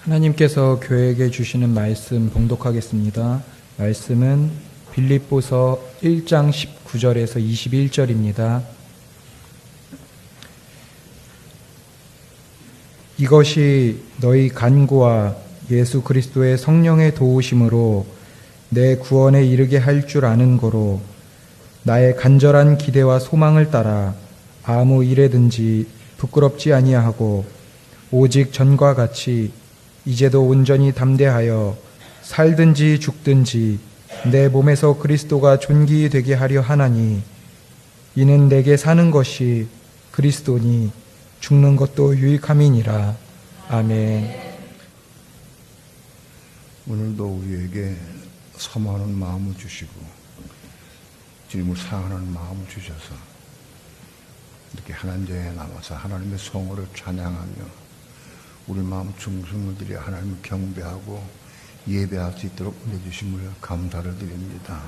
하나님께서 교회에게 주시는 말씀 봉독하겠습니다. 말씀은 빌립보서 1장 19절에서 21절입니다. 이것이 너희 간구와 예수 그리스도의 성령의 도우심으로 내 구원에 이르게 할 줄 아는 거로 나의 간절한 기대와 소망을 따라 아무 일에든지 부끄럽지 아니하고 오직 전과 같이 이제도 온전히 담대하여 살든지 죽든지 내 몸에서 그리스도가 존귀되게 하려 하나니 이는 내게 사는 것이 그리스도니 죽는 것도 유익함이니라. 아멘. 오늘도 우리에게 사모하는 마음을 주시고 주님을 사랑하는 마음을 주셔서 이렇게 하나님 전에 남아서 하나님의 성호를 찬양하며 우리 마음 중심을 들여 하나님을 경배하고 예배할 수 있도록 은혜 주심을 감사를 드립니다.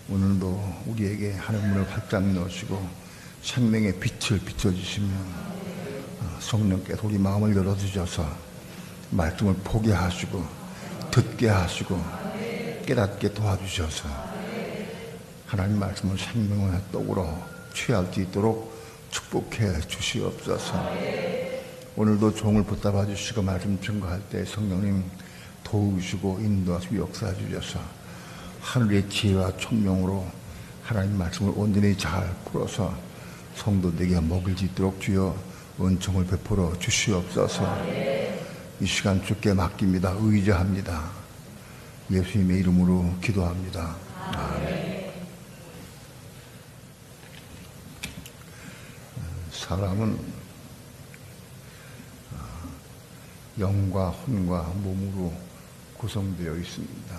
오늘도 우리에게 하나님 문을 활짝 넣으시고 생명의 빛을 비춰주시며 성령께서 우리 마음을 열어주셔서 말씀을 보게 하시고 듣게 하시고 깨닫게 도와주셔서 하나님 말씀을 생명의 떡으로 취할 수 있도록 축복해 주시옵소서. 오늘도 종을 붙잡아 주시고 말씀 증거할 때 성령님 도우시고 인도하시고 역사해 주셔서 하늘의 지혜와 총명으로 하나님 말씀을 온전히 잘 풀어서 성도들에게 먹을 수 있도록 주여 은총을 베풀어 주시옵소서. 이 시간 주께 맡깁니다. 의지합니다. 예수님의 이름으로 기도합니다. 아멘. 사람은 영과 혼과 몸으로 구성되어 있습니다.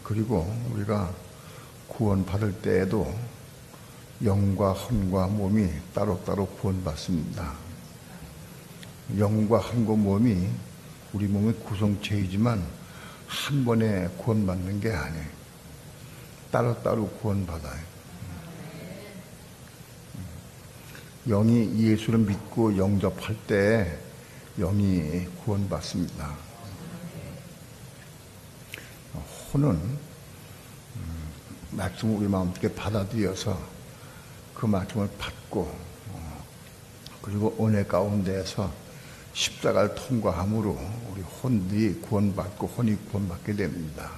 그리고 우리가 구원받을 때에도 영과 혼과 몸이 따로따로 구원받습니다. 영과 혼과 몸이 우리 몸의 구성체이지만 한 번에 구원받는 게 아니에요. 따로따로 구원받아요. 영이 예수를 믿고 영접할 때 영이 구원받습니다. 혼은 말씀을 우리 마음속에 받아들여서 그 말씀을 받고 그리고 은혜 가운데에서 십자가를 통과함으로 우리 혼이 구원받고 혼이 구원받게 됩니다.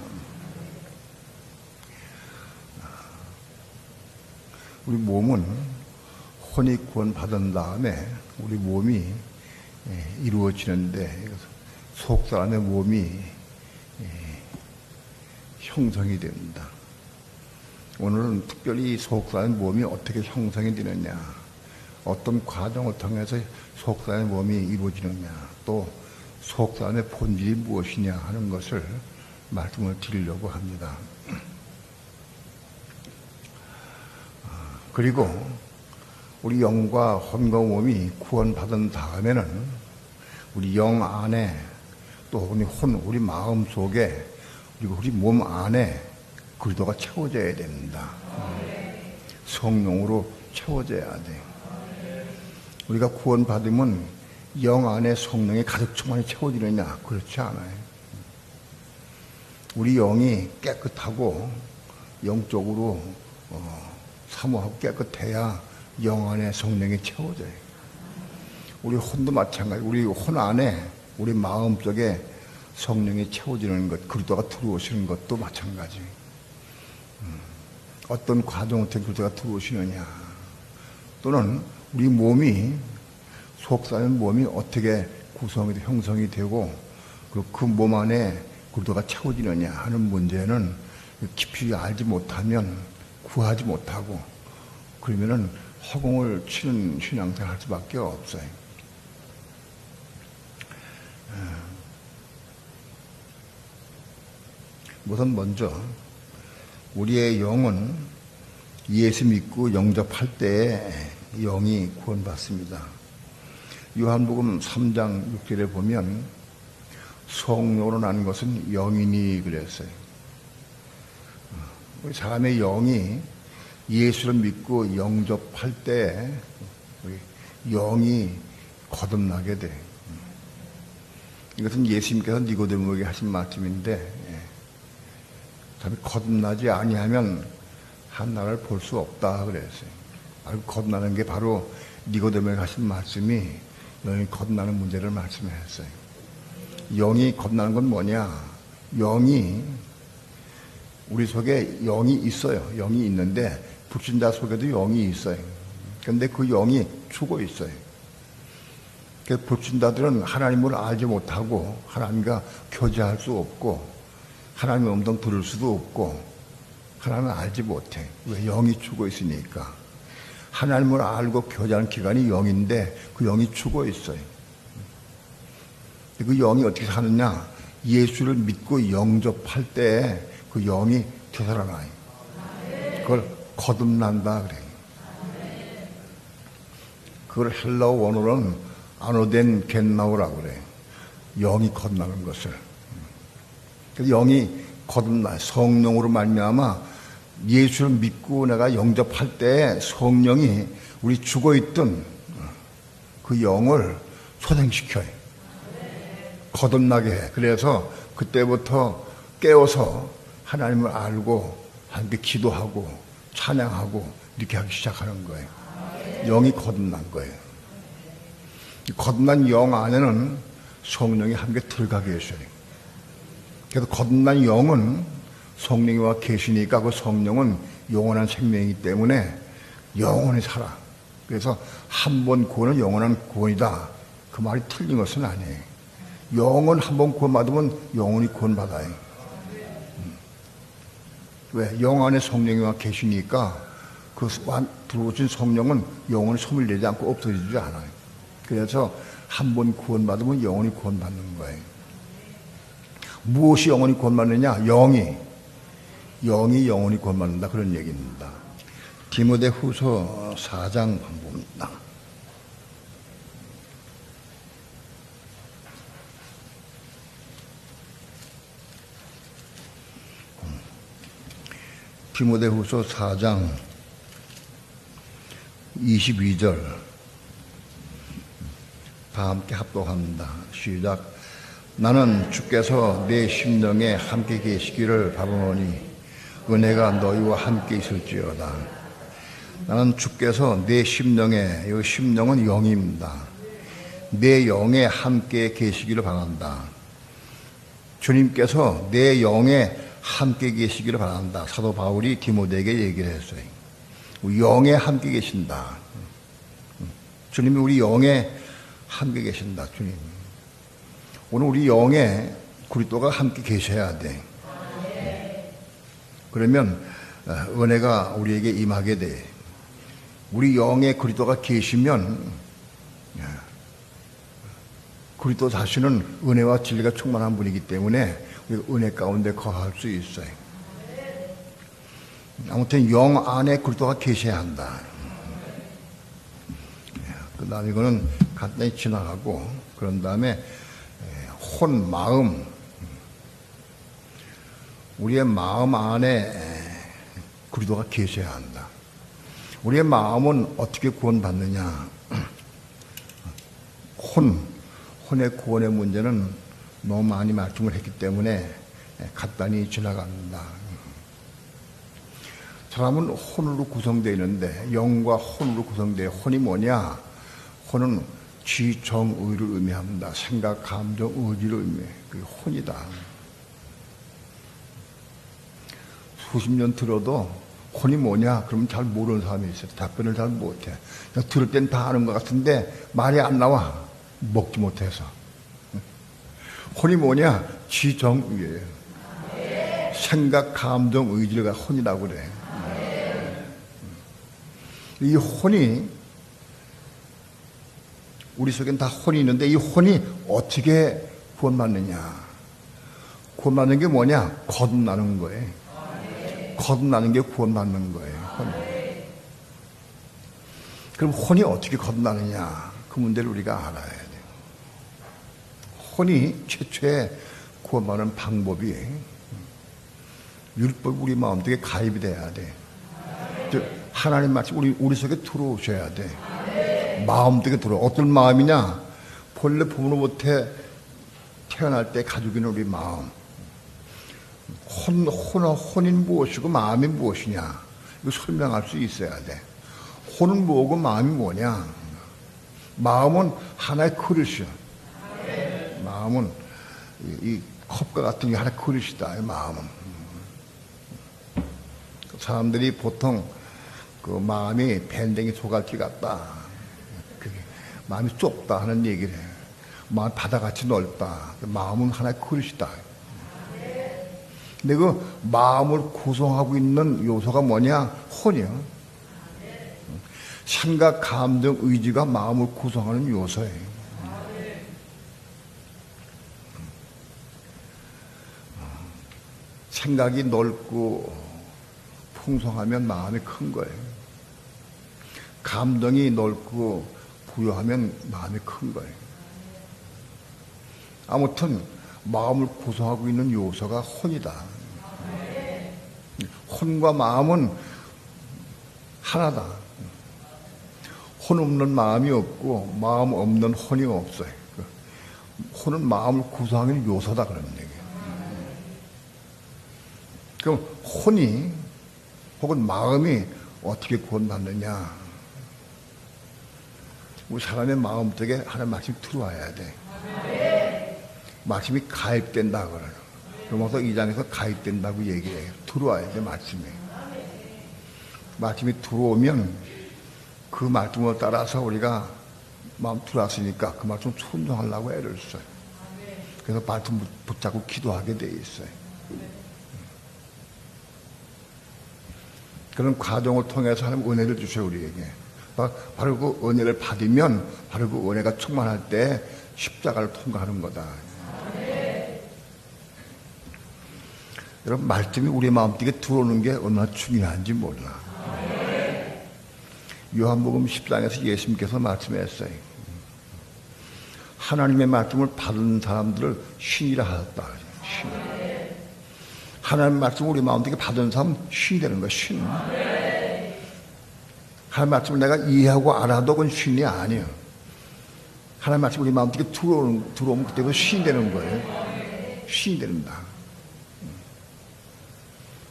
우리 몸은 혼이 구원받은 다음에 우리 몸이 이루어지는데 속 사람의 몸이 형성이 됩니다. 오늘은 특별히 속 사람의 몸이 어떻게 형성이 되느냐, 어떤 과정을 통해서 속 사람의 몸이 이루어지느냐, 또 속 사람의 본질이 무엇이냐 하는 것을 말씀을 드리려고 합니다. 그리고 우리 영과 혼과 몸이 구원받은 다음에는 우리 영 안에 또 우리 혼, 우리 마음 속에 그리고 우리 몸 안에 그리스도가 채워져야 됩니다. 성령으로 채워져야 돼. 우리가 구원받으면 영 안에 성령이 가득 충만히 채워지느냐? 그렇지 않아요. 우리 영이 깨끗하고 영적으로 사모하고 깨끗해야 영 안에 성령이 채워져요. 우리 혼도 마찬가지. 우리 혼 안에 우리 마음 속에 성령이 채워지는 것, 그리스도가 들어오시는 것도 마찬가지. 어떤 과정을 통해 그리스도가 들어오시느냐, 또는 우리 몸이 속사의 몸이 어떻게 구성이 되고 형성이 되고 그 몸 안에 그리스도가 채워지느냐 하는 문제는 깊이 알지 못하면 구하지 못하고 그러면은 허공을 치는 신앙생활 할 수밖에 없어요. 우선 먼저 우리의 영은 예수 믿고 영접할 때에 영이 구원받습니다. 요한복음 3장 6절에 보면 성령으로 난 것은 영이니 그랬어요. 우리 사람의 영이 예수를 믿고 영접할 때 영이 거듭나게 돼. 이것은 예수님께서 니고데모에게 하신 말씀인데, 사람이 거듭나지 아니하면 하나님을 볼 수 없다 그랬어요. 거듭나는 게 바로 니고데모에게 하신 말씀이 영이 거듭나는 문제를 말씀했어요. 영이 거듭나는 건 뭐냐? 영이 우리 속에 영이 있어요. 영이 있는데 불신자 속에도 영이 있어요. 그런데 그 영이 죽어 있어요. 그래서 불신자들은 하나님을 알지 못하고 하나님과 교제할 수 없고 하나님의 음성 들을 수도 없고 하나님을 알지 못해. 왜? 영이 죽어 있으니까. 하나님을 알고 교제하는 기간이 영인데 그 영이 죽어 있어요. 그 영이 어떻게 사느냐? 예수를 믿고 영접할 때 그 영이 되살아나요. 그걸 거듭난다 그래요. 그걸 헬라어 원어로는 아노덴 겟나우라고 그래요. 영이 거듭나는 것을. 그래서 영이 거듭나 성령으로 말미암아 예수를 믿고 내가 영접할 때 성령이 우리 죽어있던 그 영을 소생시켜요. 거듭나게 해. 그래서 그때부터 깨어서 하나님을 알고 함께 기도하고 찬양하고 이렇게 하기 시작하는 거예요. 영이 거듭난 거예요. 거듭난 영 안에는 성령이 함께 들어가 계셔요. 그래서 거듭난 영은 성령이와 계시니까 그 성령은 영원한 생명이기 때문에 영원히 살아. 그래서 한 번 구원은 영원한 구원이다. 그 말이 틀린 것은 아니에요. 영은 한 번 구원받으면 영원히 구원받아요. 왜? 영 안에 성령이와 계시니까 그 들어오신 성령은 영원히 소멸되지 않고 없어지지 않아요. 그래서 한 번 구원받으면 영원히 구원받는 거예요. 무엇이 영원히 구원받느냐? 영이 영원히 구원받는다. 그런 얘기입니다. 디모데후서 4장 봅니다. 디모데후서 4장 22절 다 함께 합독합니다. 시작. 나는 주께서 내 심령에 함께 계시기를 바라노니 은혜가 너희와 함께 있을지어다. 나는 주께서 내 심령에, 이 심령은 영입니다. 내 영에 함께 계시기를 바란다. 주님께서 내 영에 함께 계시기를 바란다. 사도 바울이 디모데에게 얘기를 했어요. 영에 함께 계신다. 주님이 우리 영에 함께 계신다. 주님. 오늘 우리 영에 그리스도가 함께 계셔야 돼. 그러면 은혜가 우리에게 임하게 돼. 우리 영에 그리스도가 계시면 그리스도 자신은 은혜와 진리가 충만한 분이기 때문에 은혜 가운데 거할 수 있어요. 아무튼 영 안에 그리스도가 계셔야 한다. 그 다음에 이거는 간단히 지나가고 그런 다음에 혼, 마음. 우리의 마음 안에 그리스도가 계셔야 한다. 우리의 마음은 어떻게 구원받느냐? 혼의 구원의 문제는 너무 많이 말씀을 했기 때문에 간단히 지나갑니다. 사람은 혼으로 구성되어 있는데 영과 혼으로 구성되어 혼이 뭐냐? 혼은 지, 정, 의를 의미합니다. 생각, 감정, 의지를 의미해. 그게 혼이다. 수십 년 들어도 혼이 뭐냐? 그러면 잘 모르는 사람이 있어요. 답변을 잘 못해. 들을 땐 다 아는 것 같은데 말이 안 나와. 먹지 못해서. 혼이 뭐냐? 지, 정, 의예요. 생각, 감정, 의지가 혼이라고 그래. 이 혼이 우리 속엔 다 혼이 있는데 이 혼이 어떻게 구원받느냐? 구원받는 게 뭐냐? 거듭나는 거예요. 거듭나는 게 구원받는 거예요. 혼. 그럼 혼이 어떻게 거듭나느냐? 그 문제를 우리가 알아야 돼요. 혼이 최초의 구원받는 방법이 율법이 우리 마음속에 가입이 돼야 돼. 하나님 말씀 우리 속에 들어오셔야 돼. 마음속에 들어. 어떤 마음이냐? 본래 부모로부터 태어날 때 가지고 있는 우리 마음. 혼인 무엇이고 마음이 무엇이냐? 이거 설명할 수 있어야 돼. 혼은 뭐고 마음이 뭐냐? 마음은 하나의 그릇이야. 마음은 이 컵과 같은 게 하나의 그릇이다. 이 마음은. 사람들이 보통 그 마음이 밴댕이 소갈치 같다. 그게 마음이 좁다 하는 얘기를 해. 마음이 바다같이 넓다. 마음은 하나의 그릇이다. 근데 그 마음을 구성하고 있는 요소가 뭐냐? 혼이요. 생각, 감정, 의지가 마음을 구성하는 요소예요. 생각이 넓고 풍성하면 마음이 큰 거예요. 감정이 넓고 부유하면 마음이 큰 거예요. 아무튼 마음을 구성하고 있는 요소가 혼이다. 혼과 마음은 하나다. 혼 없는 마음이 없고 마음 없는 혼이 없어요. 혼은 마음을 구성하는 요소다 그런 얘기예요. 그럼 혼이 혹은 마음이 어떻게 구원받느냐? 우리 사람의 마음속에 하나님 말씀이 들어와야 돼. 말씀이 가입된다 그래요. 로마서 2장에서 가입된다고 얘기해요. 들어와야 돼 말씀이. 말씀이 들어오면 그 말씀을 따라서 우리가 마음 들어왔으니까 그 말씀 순종하려고 애를 써요. 그래서 말씀 붙잡고 기도하게 돼 있어요. 그런 과정을 통해서 하나님 은혜를 주셔요 우리에게. 바로 그 은혜를 받으면 바로 그 은혜가 충만할 때 십자가를 통과하는 거다. 여러분 말씀이 우리 마음속에 들어오는 게 얼마나 중요한지 몰라. 요한복음 10장에서 예수님께서 말씀했어요. 하나님의 말씀을 받은 사람들을 신이라 하셨다. 신. 하나님의 말씀을 우리 마음속에 받은 사람 신이 되는 거야. 신. 하나님의 말씀을 내가 이해하고 알아도 그건 신이 아니에요. 하나님의 말씀이 우리 마음속에 들어오면 그때부터 신이 되는 거예요. 신이 된다.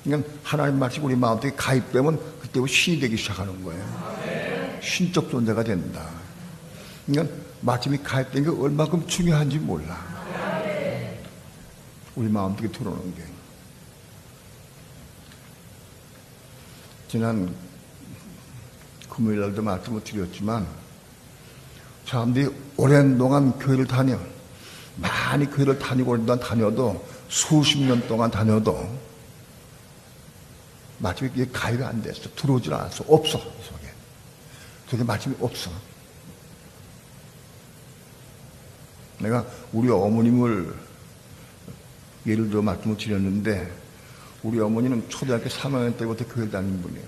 그러니까 하나님 말씀이 우리 마음속에 가입되면 그때부터 신이 되기 시작하는 거예요. 신적 존재가 된다. 그러니까 말씀이 가입된 게 얼마큼 중요한지 몰라. 우리 마음속에 들어오는 게. 지난 금요일 날도 말씀을 드렸지만 사람들이 오랜 동안 교회를 많이 교회를 다니고 오랜 동안 다녀도 수십 년 동안 다녀도 말씀이 그게 가입이 안 됐어. 들어오질 않았어. 없어. 속에. 속에 말씀이 없어. 내가 우리 어머님을 예를 들어 말씀을 드렸는데 우리 어머니는 초등학교 3학년 때부터 교회 다닌 분이에요.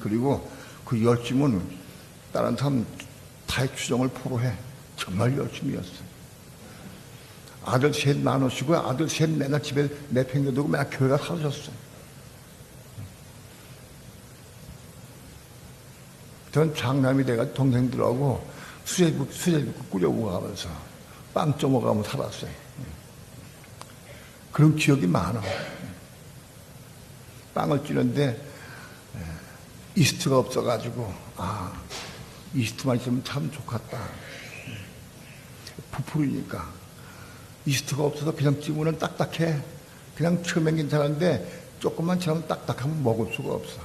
그리고 그 열심은 다른 사람 타의 추정을 포로해. 정말 열심히 했어요. 아들 셋 나누시고 아들 셋 맨날 집에 내팽겨두고 맨날 교회가 사라졌어요. 전 장남이 돼가지고 동생들하고 수제비국 끓여먹어가면서 빵 쪄먹어가면서 살았어요. 그런 기억이 많아. 빵을 찌는데 이스트가 없어가지고 이스트만 있으면 참 좋겠다. 부풀으니까 이스트가 없어서 그냥 찌우면 딱딱해. 그냥 처음엔 괜찮은데 조금만 지나면 딱딱하면 먹을 수가 없어.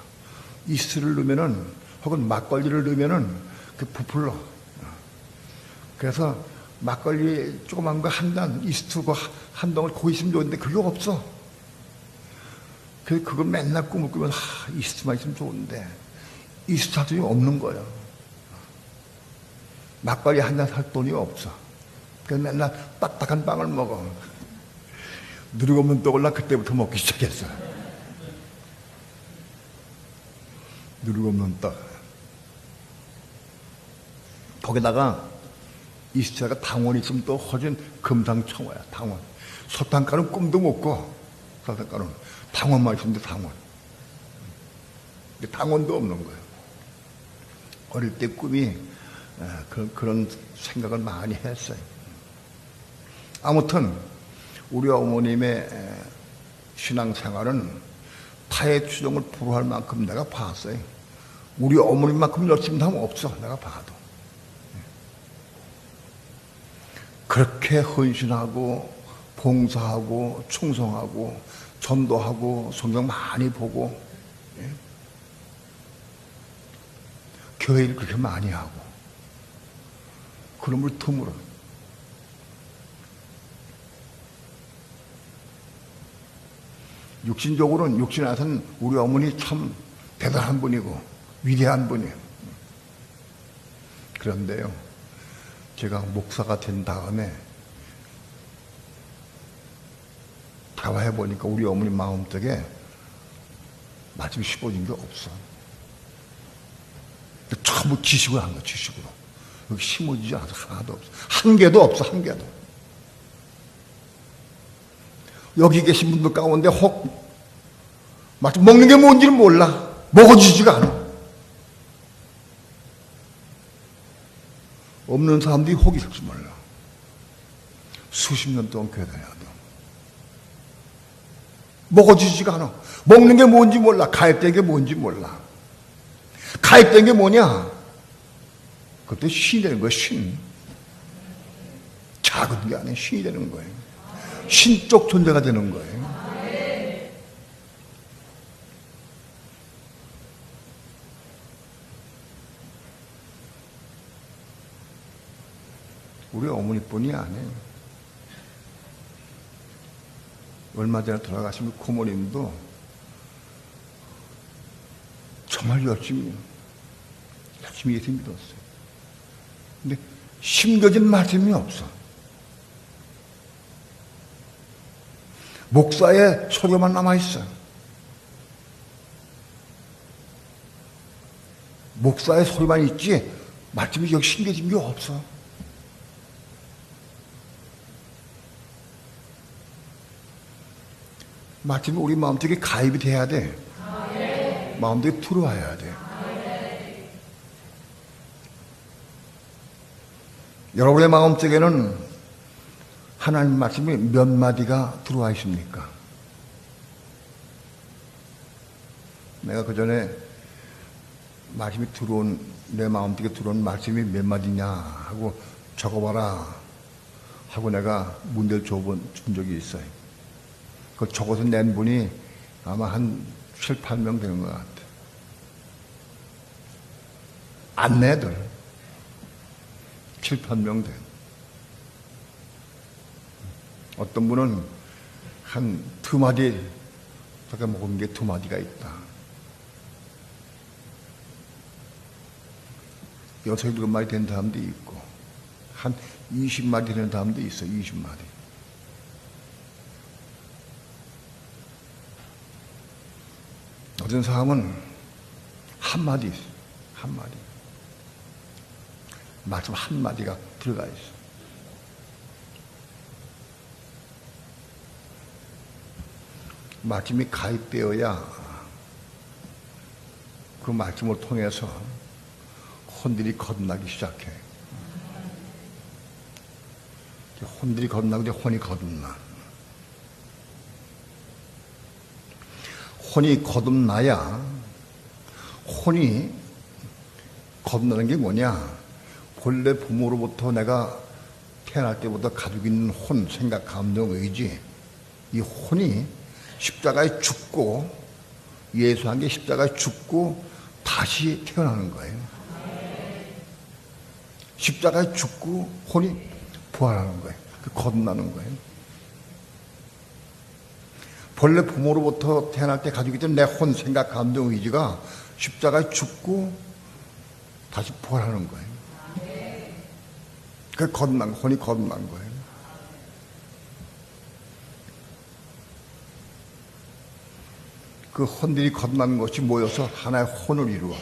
이스트를 넣으면은 혹은 막걸리를 넣으면은 그 부풀러. 그래서 막걸리 조그만 거 한 잔, 이스트 한 덩을 고 있으면 좋은데 그게 없어. 그래서 그걸 맨날 꿈을 꾸면 이스트만 있으면 좋은데 이스트 할 돈이 없는 거예요. 막걸리 한 잔 살 돈이 없어. 그래서 맨날 딱딱한 빵을 먹어. 누룩 없는 떡을 나 그때부터 먹기 시작했어. 누룩 없는 떡. 거기다가 이스트가 당원이 있으면 또 허전 금상첨화야. 당원. 설탕가루는 꿈도 못 꿔. 설탕가루는 당원만 있으면 당원. 당원도 없는 거예요. 어릴 때 꿈이 그런 생각을 많이 했어요. 아무튼 우리 어머님의 신앙생활은 타의 추종을 불허할 만큼 내가 봤어요. 우리 어머님만큼 열심히 하면 없어, 내가 봐도. 그렇게 헌신하고 봉사하고 충성하고 전도하고 성경 많이 보고 교회를 그렇게 많이 하고 그놈을 틈으로 육신적으로는 육신 안에서는 우리 어머니 참 대단한 분이고 위대한 분이에요. 그런데요, 제가 목사가 된 다음에 대화해 보니까 우리 어머니 마음속에 말씀이 씹어진 게 없어. 전부 지식으로 한 거야, 지식으로. 여기 심어지지 않아서 하나도 없어. 한 개도 없어, 한 개도. 여기 계신 분들 가운데 혹 마치 먹는 게 뭔지를 몰라. 먹어주지가 않아. 없는 사람들이 혹이 있을지 몰라. 수십 년 동안 교회 다녀도 먹어주지가 않아. 먹는 게 뭔지 몰라. 가입된 게 뭔지 몰라. 가입된 게 뭐냐? 그것도 신이 되는 거야, 신. 작은 게 아니야, 신이 되는 거예요. 신적 존재가 되는 거예요. 우리 어머니뿐이 아니에요. 얼마 전에 돌아가신 고모님도 정말 열심히 예수 믿었어요. 근데 심겨진 말씀이 없어. 목사의 소리만 남아있어. 목사의 소리만 있지 말씀이 여기 심겨진 게 없어. 말씀이 우리 마음속에 가입이 돼야 돼. 마음속에 들어와야 돼. 여러분의 마음속에는 하나님 말씀이 몇 마디가 들어와 있습니까? 내가 그 전에 말씀이 내 마음속에 들어온 말씀이 몇 마디냐 하고 적어봐라 하고 내가 문제를 준 적이 있어요. 그 적어서 낸 분이 아마 한 7, 8명 되는 것 같아. 안내들 7, 8명 돼. 어떤 분은 한 2마디 제가 먹은 게 2마디가 있다. 6, 7마디 된 사람도 있고 한 20마디 되는 사람도 있어. 20마디. 어떤 사람은 한마디 있어. 한마디. 말씀 한마디가 들어가 있어. 말씀이 가입되어야 그 말씀을 통해서 혼들이 거듭나기 시작해. 혼들이 거듭나고 이제 혼이 거듭나. 혼이 거듭나야, 혼이 거듭나는 게 뭐냐? 본래 부모로부터 내가 태어날 때부터 가지고 있는 혼, 생각, 감정, 의지, 이 혼이 십자가에 죽고, 예수한 게 십자가에 죽고 다시 태어나는 거예요. 십자가에 죽고 혼이 부활하는 거예요. 거듭나는 거예요. 본래 부모로부터 태어날 때 가지고 있던 내 혼, 생각, 감정, 의지가 십자가에 죽고 다시 부활하는 거예요. 그 혼이 거듭난 거예요. 그 혼들이 거듭난 것이 모여서 하나의 혼을 이루어.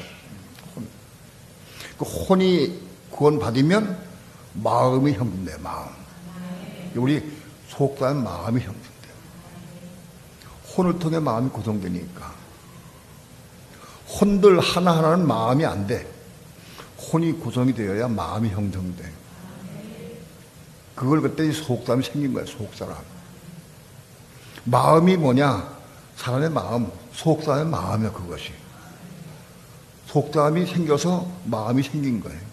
그 혼이 구원받으면 마음이 형성돼, 마음. 우리 속사는 마음이 형성돼. 혼을 통해 마음이 구성되니까. 혼들 하나하나는 마음이 안 돼. 혼이 구성이 되어야 마음이 형성돼. 그걸 그때 속사람이 생긴 거야, 속사람. 마음이 뭐냐? 사람의 마음, 속사람의 마음이야, 그것이. 속사람이 생겨서 마음이 생긴 거예요.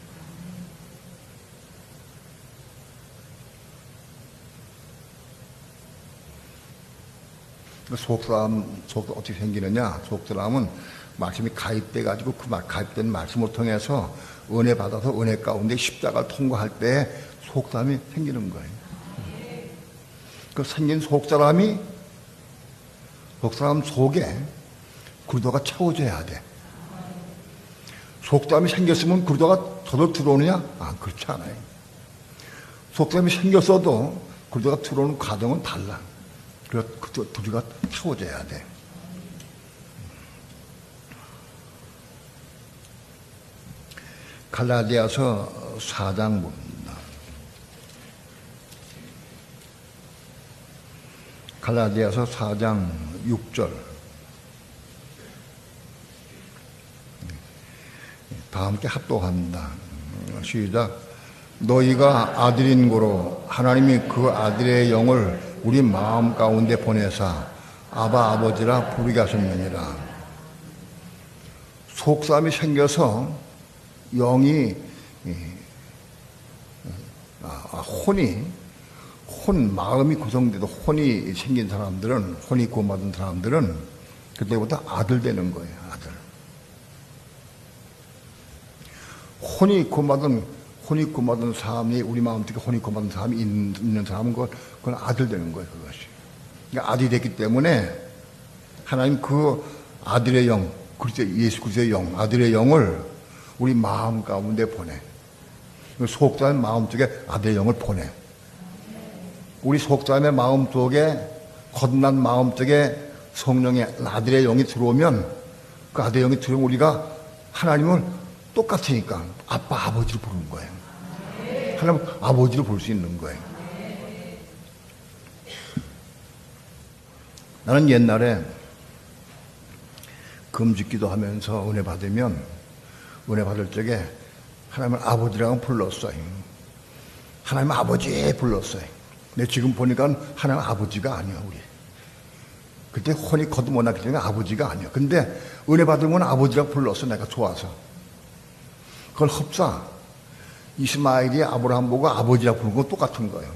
속사람 어떻게 생기느냐? 속사람은 말씀이 가입돼가지고 그 가입된 말씀을 통해서 은혜 받아서 은혜 가운데 십자가를 통과할 때 속사람이 생기는 거예요. 그 생긴 속사람 속에 그리스도가 채워져야 돼. 속사람이 생겼으면 그리스도가 저도 들어오느냐? 그렇지 않아요. 속사람이 생겼어도 그리스도가 들어오는 과정은 달라. 그래서 그 둘이가 채워져야 돼. 갈라디아서 4장 봅니다. 갈라디아서 4장 6절. 다 함께 합독합니다. 시작. 너희가 아들인 고로 하나님이 그 아들의 영을 우리 마음 가운데 보내사 아바 아버지라 부르게 하셨느니라. 속사람이 생겨서 영이 마음이 구성돼도 혼이 생긴 사람들은, 혼이 구원받은 사람들은 그때부터 아들 되는 거예요. 아들. 혼이 구원받은 사람이, 우리 마음 속에 혼이 구원받은 사람이 있는 사람은 그건 아들 되는 거예요. 그것이. 그러니까 아들이 됐기 때문에 하나님 그 아들의 영, 예수 그리스도의 영, 아들의 영을 우리 마음 가운데 보내. 속사람의 마음 속에 아들의 영을 보내. 우리 속사람의 마음 속에, 거듭난 마음 속에 성령의 아들의 영이 들어오면, 그 아들의 영이 들어오면 우리가 하나님을 똑같으니까 아빠, 아버지로 부르는 거예요. 하나님 아버지로 볼 수 있는 거예요. 나는 옛날에 금식기도 하면서 은혜 받으면, 은혜 받을 적에 하나님을 아버지라고 불렀어요. 하나님 아버지 불렀어요. 근데 지금 보니까 하나님 아버지가 아니야, 우리. 그때 혼이 거듭 못 났기 때문에 아버지가 아니야. 근데 은혜 받으면 아버지라고 불렀어, 내가 좋아서. 그건 흡사. 이스마엘이 아브라함 보고 아버지라고 부른 건 똑같은 거예요.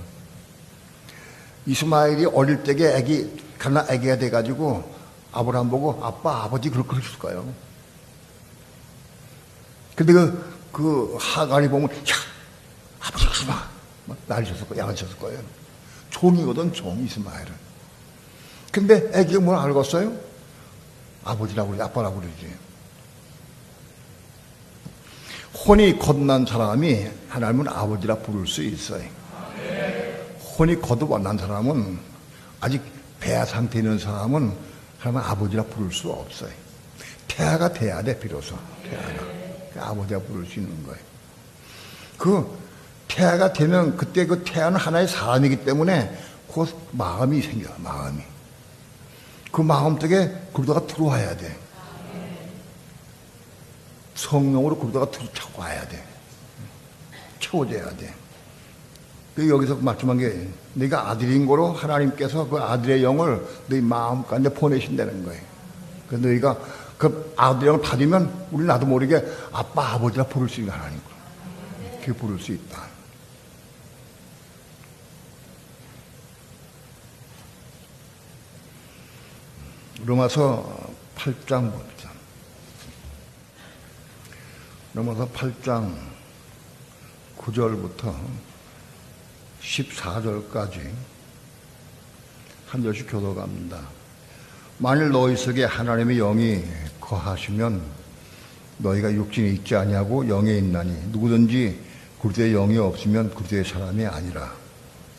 이스마엘이 어릴 적에 가나 애기가 돼가지고 아브라함 보고 아빠, 아버지 그랬을 거예요. 근데 그 하갈이 보면, 야, 아버지 그러지 마. 난리쳤을 거예요. 양아쳤을 거예요. 종이거든, 종, 이스마엘은. 근데 애기가 뭘 알겠어요? 아버지라고 그러지, 아빠라고 그러지. 혼이 거듭난 사람이 하나님은 아버지라 부를 수 있어요. 혼이 거듭 안 난 사람은, 아직 배아 상태에 있는 사람은 하나님은 아버지라 부를 수 없어요. 태아가 돼야 돼, 비로소. 태아가. 아버지라 부를 수 있는 거예요. 그 태아가 되면 그때 그 태아는 하나의 사람이기 때문에 그 마음이 생겨요, 마음이. 그 마음 속에 그리스도가 들어와야 돼. 성령으로 그러다가 들어와야 돼. 채워져야 돼. 여기서 말씀한 게, 네가 아들인 거로 하나님께서 그 아들의 영을 너희 마음 가운데 보내신다는 거예요. 그래서 너희가 그 아들의 영을 받으면 우리 나도 모르게 아빠, 아버지라 부를 수 있는 하나님. 그렇게 부를 수 있다. 로마서 8장 봅니다. 로마서 8장 9절부터 14절까지 한 절씩 교도갑니다. 만일 너희 속에 하나님의 영이 거하시면 너희가 육신이 있지 아니하고 영에 있나니 누구든지 그리스도의 영이 없으면 그리스도의 사람이 아니라.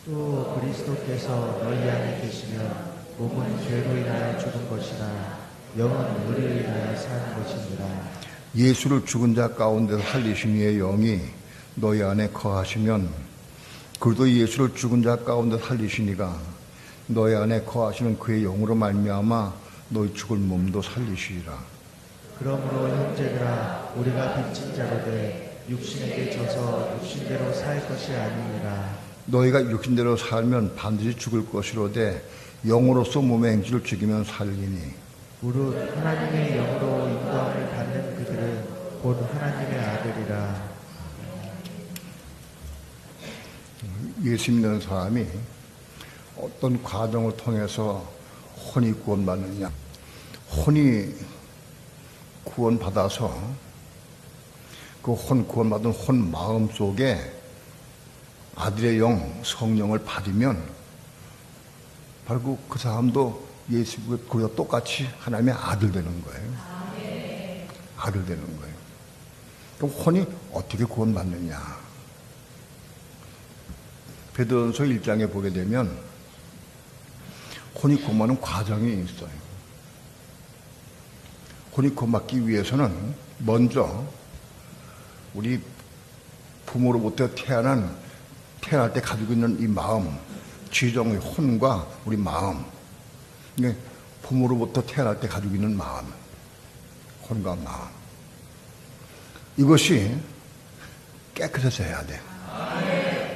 또 그리스도께서 너희 안에 계시면 몸은 죄로 인하여 죽은 것이나 영은 의를 인하여 사는 것이니라. 예수를 죽은 자 가운데서 살리신 이의 영이 너희 안에 거하시면 그도 예수를 죽은 자 가운데 살리시니가 너희 안에 거하시는 그의 영으로 말미암아 너희 죽을 몸도 살리시리라. 그러므로 형제들아, 우리가 빚진 자로되 육신에게 져서 육신대로 살 것이 아니니라. 너희가 육신대로 살면 반드시 죽을 것이로되 영으로서 몸의 행실을 죽이면 살리니 무릇 하나님의 영으로 인도함을 받는 그들은 곧 하나님의 아들이라. 예수 믿는 사람이 어떤 과정을 통해서 혼이 구원받느냐. 혼이 구원받아서 그 구원받은 혼 마음 속에 아들의 영, 성령을 받으면 바로 그 사람도 예수 그리스도와 똑같이 하나님의 아들 되는 거예요. 아들 되는 거예요. 그럼 혼이 어떻게 구원받느냐. 베드로전서 1장에 보게 되면 혼이 구원받는 과정이 있어요. 혼이 구원받기 위해서는 먼저 우리 부모로부터 태어날 때 가지고 있는 이 마음, 지정의 혼과 우리 마음, 이게 부모로부터 태어날 때 가지고 있는 마음, 혼과 마음, 이것이 깨끗해져야 돼.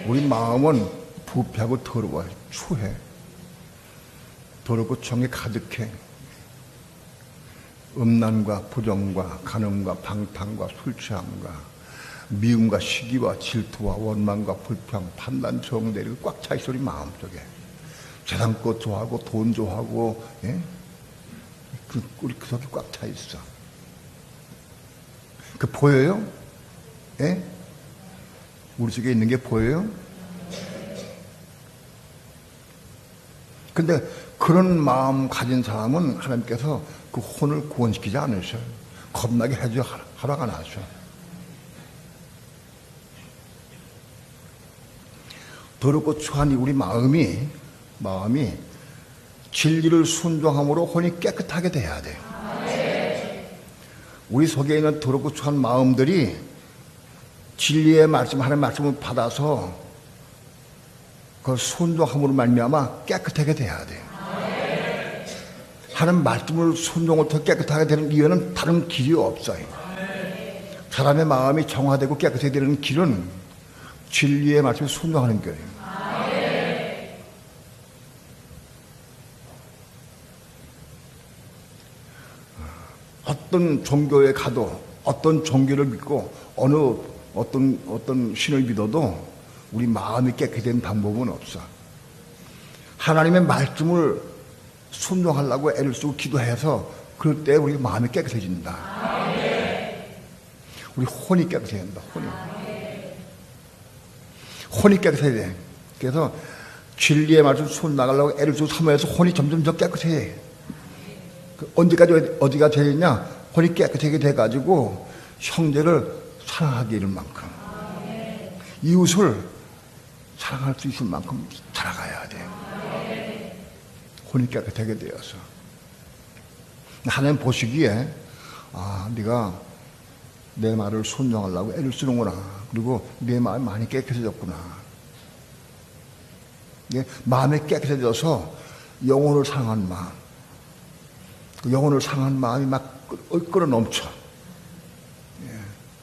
우리 마음은 부패하고 더러워, 추해. 더럽고 정에 가득해. 음란과 부정과 간음과 방탕과 술 취함과 미움과 시기와 질투와 원망과 불평, 판단, 정대리 꽉 차 있어 우리 마음속에. 세상 것 좋아하고 돈 좋아하고, 예? 우리 그 속에 꽉 차 있어. 그 보여요? 예? 우리 속에 있는 게 보여요? 근데 그런 마음 가진 사람은 하나님께서 그 혼을 구원시키지 않으셔요. 겁나게 해줘 하라가 나셔. 더럽고 추한 우리 마음이 진리를 순종함으로 혼이 깨끗하게 돼야 돼요. 우리 속에 있는 더럽고 추한 마음들이 진리의 말씀, 하나님의 말씀을 받아서 그 순종함으로 말미암아 깨끗하게 돼야 돼요. 하나님 말씀을 순종을 통해 깨끗하게 되는 이유는 다른 길이 없어요. 사람의 마음이 정화되고 깨끗하게 되는 길은 진리의 말씀을 순종하는 거예요. 어떤 종교에 가도, 어떤 종교를 믿고 어떤 신을 믿어도 우리 마음이 깨끗한 방법은 없어. 하나님의 말씀을 순종하려고 애를 쓰고 기도해서 그럴 때 우리 마음이 깨끗해진다. 우리 혼이 깨끗해야 된다. 혼이 깨끗해야 돼. 그래서 진리의 말씀 순종하려고 애를 쓰고 사모해서 혼이 점점 더 깨끗해. 언제까지 어디가 되느냐? 혼이 깨끗하게 돼가지고 형제를 사랑하게 이를 만큼, 이웃을 사랑할 수 있을 만큼 살아가야 돼. 혼이 깨끗하게 되어서. 하나님 보시기에 네가 내 말을 순종하려고 애를 쓰는구나. 그리고 내 마음이 많이 깨끗해졌구나. 마음이 깨끗해져서 영혼을 사랑하는 마음, 그 영혼을 사랑하는 마음이 막 끌어넘쳐.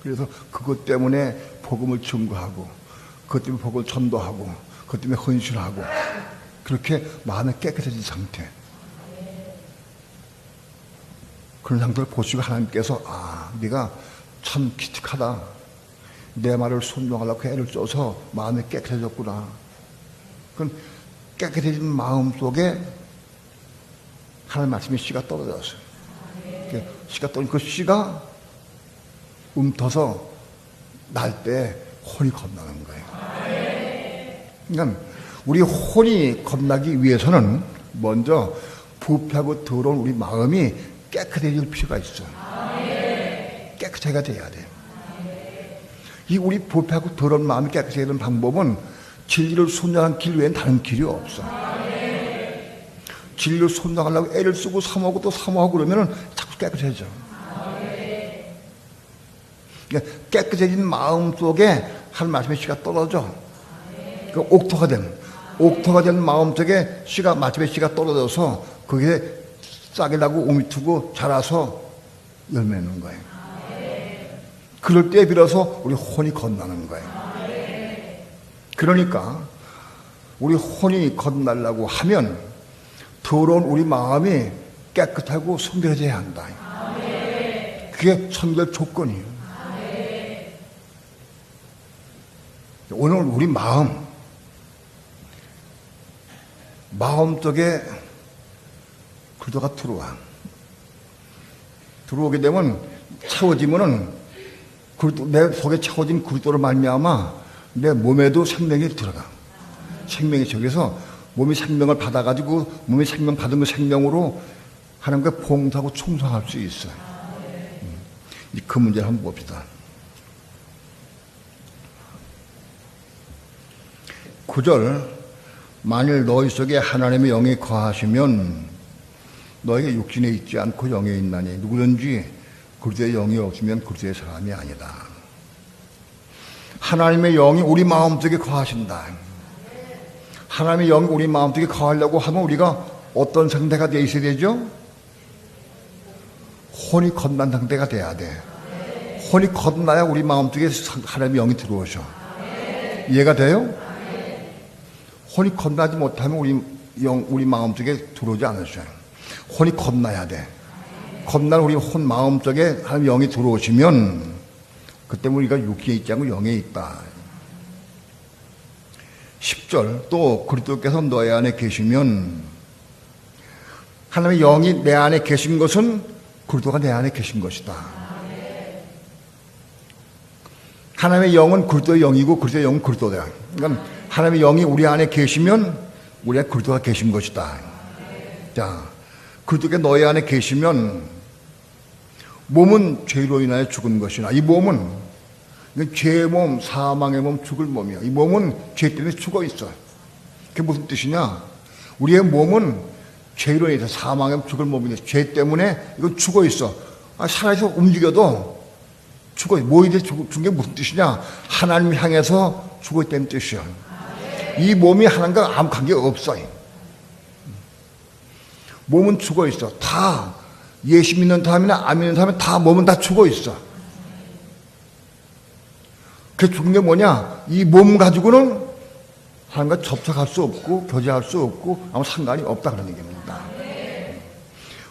그래서 그것 때문에 복음을 증거하고, 그것 때문에 복음을 전도하고, 그것 때문에 헌신하고, 그렇게 마음이 깨끗해진 상태. 그런 상태를 보시고 하나님께서 네가 참 기특하다. 내 말을 순종하려고 애를 써서 마음이 깨끗해졌구나. 그건 깨끗해진 마음 속에 하나님 말씀의 씨가 떨어졌어요. 씨가 떨어진 그 씨가 움터서 날 때 혼이 겁나는 거예요. 그러니까 우리 혼이 겁나기 위해서는 먼저 부패하고 더러운 우리 마음이 깨끗해질 필요가 있어요. 깨끗해가 돼야 돼요. 이 우리 부패하고 더러운 마음이 깨끗해지는 방법은 진리를 순종하는 길 외엔 다른 길이 없어. 진리를 순종하려고 애를 쓰고 사모하고 또 사모하고 그러면은 자꾸 깨끗해져. 그러니까 깨끗해진 마음 속에 하나님 말씀의 씨가 떨어져. 그 옥토가 된 마음 속에 씨가, 말씀의 씨가 떨어져서 거기에 싹이 나고 오미 트고 자라서 열매는 거예요. 그럴 때 비로소 우리 혼이 건너는 거예요. 그러니까 우리 혼이 건너려고 하면 더러운 우리 마음이 깨끗하고 성결해져야 한다. 그게 선결 조건이에요. 오늘 우리 마음 속에 굴도가 들어오게 되면 채워지면은 내 속에 채워진 굴도로 말미암아 내 몸에도 생명이 들어가. 생명이 저기서 몸이 생명을 받아가지고 몸이 생명 받은 그 생명으로 하나님께 봉사하고 충성할 수 있어요. 그 문제를 한번 봅시다. 9절, 만일 너희 속에 하나님의 영이 거하시면 너희가 육신에 있지 않고 영에 있나니 누구든지 그리스도의 영이 없으면 그리스도의 사람이 아니다. 하나님의 영이 우리 마음속에 거하신다. 하나님의 영이 우리 마음속에 거하려고 하면 우리가 어떤 상태가 되어 있어야 되죠? 혼이 건난 상태가 돼야 돼. 혼이 건나야 우리 마음속에 하나님의 영이 들어오셔. 이해가 돼요? 혼이 건나지 못하면 우리 마음속에 들어오지 않으셔요. 혼이 건나야 돼. 건난 우리 혼 마음속에 하나님의 영이 들어오시면 그때 우리가 육신에 있지 않고 영에 있다. 10절, 또 그리스도께서 너희 안에 계시면 하나님의 영이 내 안에 계신 것은 그리스도가 내 안에 계신 것이다. 하나님의 영은 그리스도의 영이고 그리스도의 영은 그리스도다. 그러니까 하나님의 영이 우리 안에 계시면 우리 안에 그리스도가 계신 것이다. 자, 그리스도께 너희 안에 계시면 몸은 죄로 인하여 죽은 것이나 이 몸은 죄의 몸, 사망의 몸, 죽을 몸이야. 이 몸은 죄 때문에 죽어 있어. 그게 무슨 뜻이냐? 우리의 몸은 죄로 인해서 사망의 몸, 죽을 몸인데 죄 때문에 이건 죽어 있어. 살아서 움직여도 죽어 있어. 뭐이래 죽은 게 무슨 뜻이냐? 하나님 향해서 죽어 있다는 뜻이야. 이 몸이 하나님과 아무 관계 없어. 몸은 죽어 있어. 다 예수 믿는 사람이나 안 믿는 사람은 다 몸은 다 죽어 있어. 그 죽은 게 뭐냐? 이 몸 가지고는 하나님과 접촉할 수 없고 교제할 수 없고 아무 상관이 없다 그런 얘기입니다.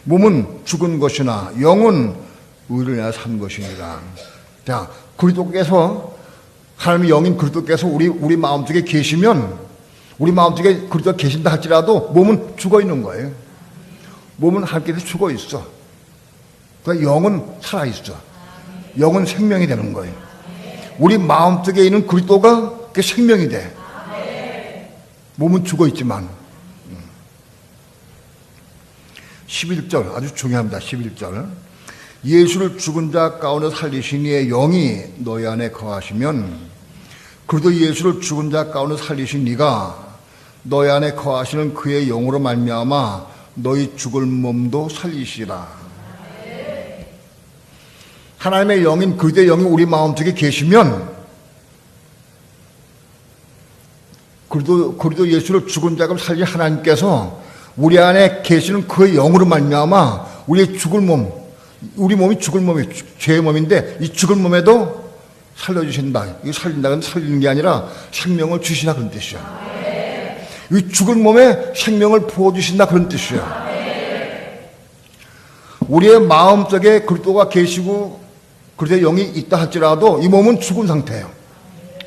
몸은 죽은 것이나 영은 의를 인하여 산 것이니라. 자, 그리스도께서 하나님의 영인 그리스도께서 우리 마음속에 계시면 우리 마음속에 그리스도가 계신다 할지라도 몸은 죽어 있는 거예요. 몸은 하나님께서 죽어 있어. 그러니까 영은 살아 있어. 영은 생명이 되는 거예요. 우리 마음속에 있는 그리스도가 그게 생명이 돼. 몸은 죽어 있지만. 11절 아주 중요합니다. 11절. 예수를 죽은 자 가운데 살리신 이의 영이 너희 안에 거하시면 그리고 예수를 죽은 자 가운데 살리신 이가 너희 안에 거하시는 그의 영으로 말미암아 너희 죽을 몸도 살리시라. 하나님의 영인 그리스도의 영이 우리 마음속에 계시면 그리스도 예수를 죽은 자가 살린 하나님께서 우리 안에 계시는 그의 영으로 말미암아 우리의 죽을 몸, 우리 몸이 죽을 몸이 죄의 몸인데 이 죽을 몸에도 살려주신다. 이거 살린다는 살리는 게 아니라 생명을 주시나 그런 뜻이야. 이 죽을 몸에 생명을 부어주신다 그런 뜻이야. 우리의 마음속에 그리스도가 계시고 그리스도의 영이 있다 할지라도 이 몸은 죽은 상태예요.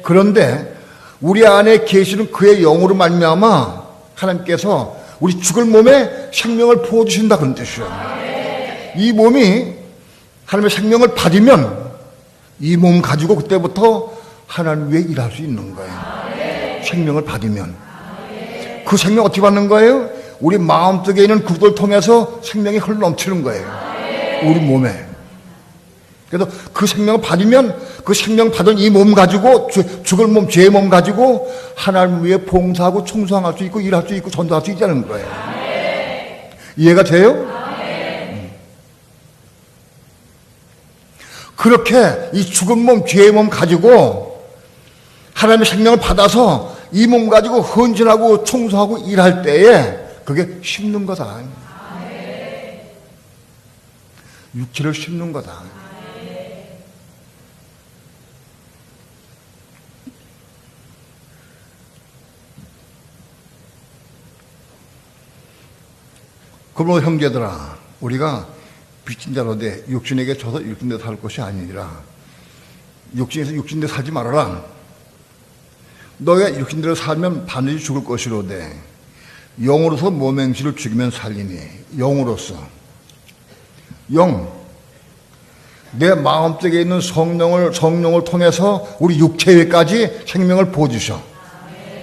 그런데 우리 안에 계시는 그의 영으로 말미암아 하나님께서 우리 죽을 몸에 생명을 부어주신다 그런 뜻이에요. 이 몸이 하나님의 생명을 받으면 이 몸 가지고 그때부터 하나님 위에 일할 수 있는 거예요. 생명을 받으면. 그 생명 어떻게 받는 거예요? 우리 마음속에 있는 그리스도를 통해서 생명이 흘러넘치는 거예요. 우리 몸에. 그래서 그 생명을 받으면 그 생명 받은 이 몸 가지고 죽을 몸, 죄의 몸 가지고 하나님 위에 봉사하고 충성할 수 있고 일할 수 있고 전도할 수 있다는 거예요. 이해가 돼요? 그렇게 이 죽은 몸, 죄의 몸 가지고 하나님의 생명을 받아서 이 몸 가지고 헌신하고 충성하고 일할 때에 그게 심는 거다. 육체를 심는 거다. 그러므로 형제들아, 우리가 빚진 자로 돼 육신에게 져서 육신대로 살 것이 아니니라. 육신에서 육신대로 살지 말아라. 너가 육신대로 살면 반드시 죽을 것이로되 영으로서 몸의 행실을 죽이면 살리니. 영으로서. 영. 내 마음속에 있는 성령을 통해서 우리 육체에까지 생명을 부어주셔.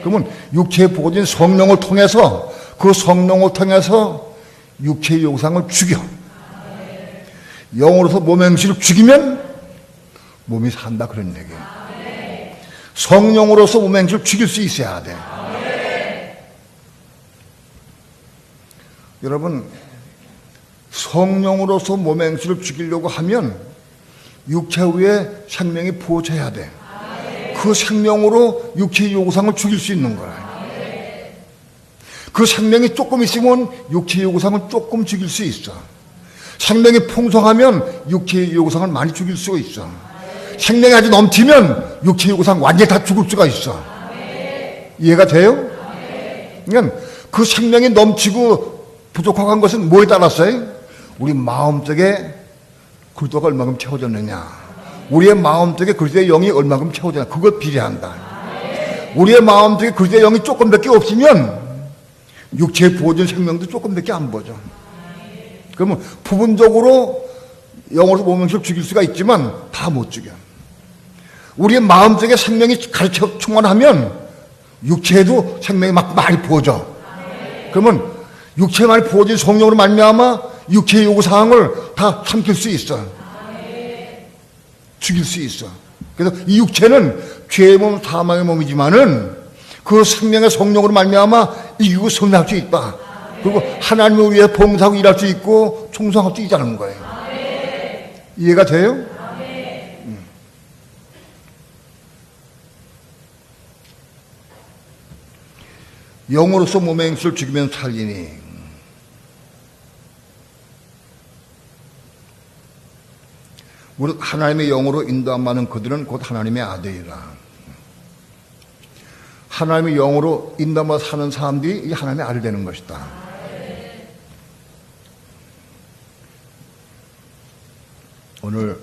그러면 육체에 부어진 성령을 통해서, 그 성령을 통해서 육체의 욕상을 죽여. 영으로서 몸의 행실을 죽이면 몸이 산다, 그런 얘기예요. 성령으로서 몸의 행실을 죽일 수 있어야 돼. 여러분, 성령으로서 몸의 행실을 죽이려고 하면 육체 위에 생명이 부어져야 돼. 그 생명으로 육체의 요구상을 죽일 수 있는 거야. 그 생명이 조금 있으면 육체의 요구상을 조금 죽일 수 있어. 생명이 풍성하면 육체의 요구상을 많이 죽일 수가 있어. 생명이 아주 넘치면 육체의 요구상 완전히 다 죽을 수가 있어. 이해가 돼요? 그러니까 그 생명이 넘치고 부족하고 한 것은 뭐에 따랐어요? 우리 마음속에 그리스도가 얼마큼 채워졌느냐, 우리의 마음속에 그리스도의 영이 얼마큼 채워졌느냐, 그것 비례한다. 우리의 마음속에 그리스도의 영이 조금밖에 없으면 육체에 부어진 생명도 조금밖에 안 보죠. 그러면 부분적으로 영으로서 몸의 행실을 죽일 수가 있지만 다 못 죽여. 우리의 마음속에 생명이 가르쳐 충만하면 육체에도 생명이 막 많이 부어져. 그러면 육체에 많이 부어진 성령으로 말미암아 육체의 요구사항을 다 삼킬 수 있어. 죽일 수 있어. 그래서 이 육체는 죄의 몸, 사망의 몸이지만은 그 생명의 성령으로 말미암아 이기고 승리할 수 있다. 그리고 하나님을 위해 봉사하고 일할 수 있고 충성할 수 있다는 거예요. 이해가 돼요? 영으로서 몸의 행실을 죽이면 살리니. 우리 하나님의 영으로 인도함하는 그들은 곧 하나님의 아들이라. 하나님의 영으로 인도함하 사는 사람들이 하나님의 아들 되는 것이다. 오늘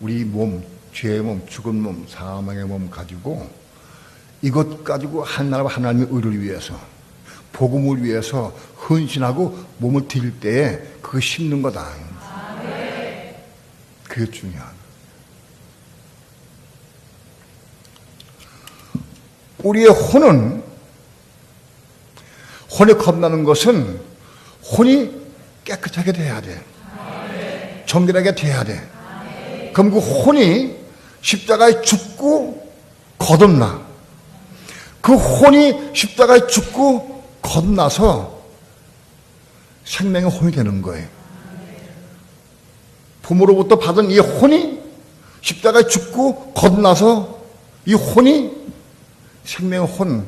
우리 몸, 죄의 몸, 죽은 몸, 사망의 몸 가지고 이것 가지고 하나님의 의를 위해서, 복음을 위해서 헌신하고 몸을 드릴 때에 그거 심는 거다. 그게 중요하다. 우리의 혼에 겁나는 것은 혼이 깨끗하게 돼야 돼. 정결하게 돼야 돼. 그럼 그 혼이 십자가에 죽고 거듭나. 그 혼이 십자가에 죽고 거듭나서 생명의 혼이 되는 거예요. 부모로부터 받은 이 혼이 십자가에 죽고 거듭나서 이 혼이 생명의 혼,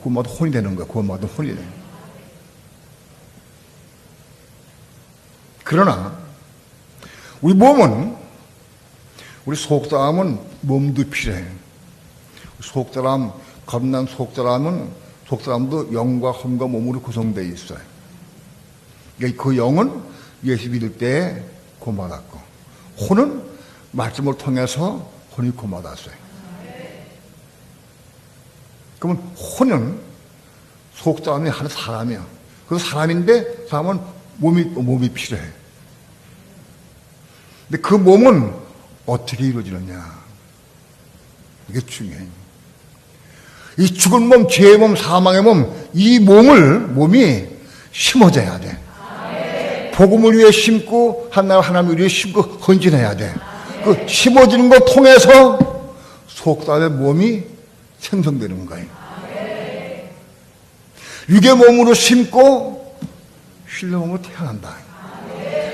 구원받은 혼이 되는 거예요. 구원받은 혼이 되는 거예요. 그러나 우리 몸은, 우리 속사람은 몸도 필요해. 속사람, 겁난 속사람도 영과 혼과 몸으로 구성되어 있어요. 그 영은 예수 믿을 때에 구원받았고, 혼은 말씀을 통해서 혼이 구원받았어요. 그러면 혼은 속사람이 하는 사람이야. 그 사람인데 사람은 몸이 필요해. 근데 그 몸은 어떻게 이루어지느냐, 이게 중요해. 이 죽은 몸, 죄의 몸, 사망의 몸, 이 몸이 심어져야 돼. 복음을 위해 심고 하나님을 위해 심고 헌신해야 돼. 그 심어지는 걸 통해서 속사람의 몸이 생성되는 거예요. 육의 몸으로 심고 신의 몸으로 태어난다.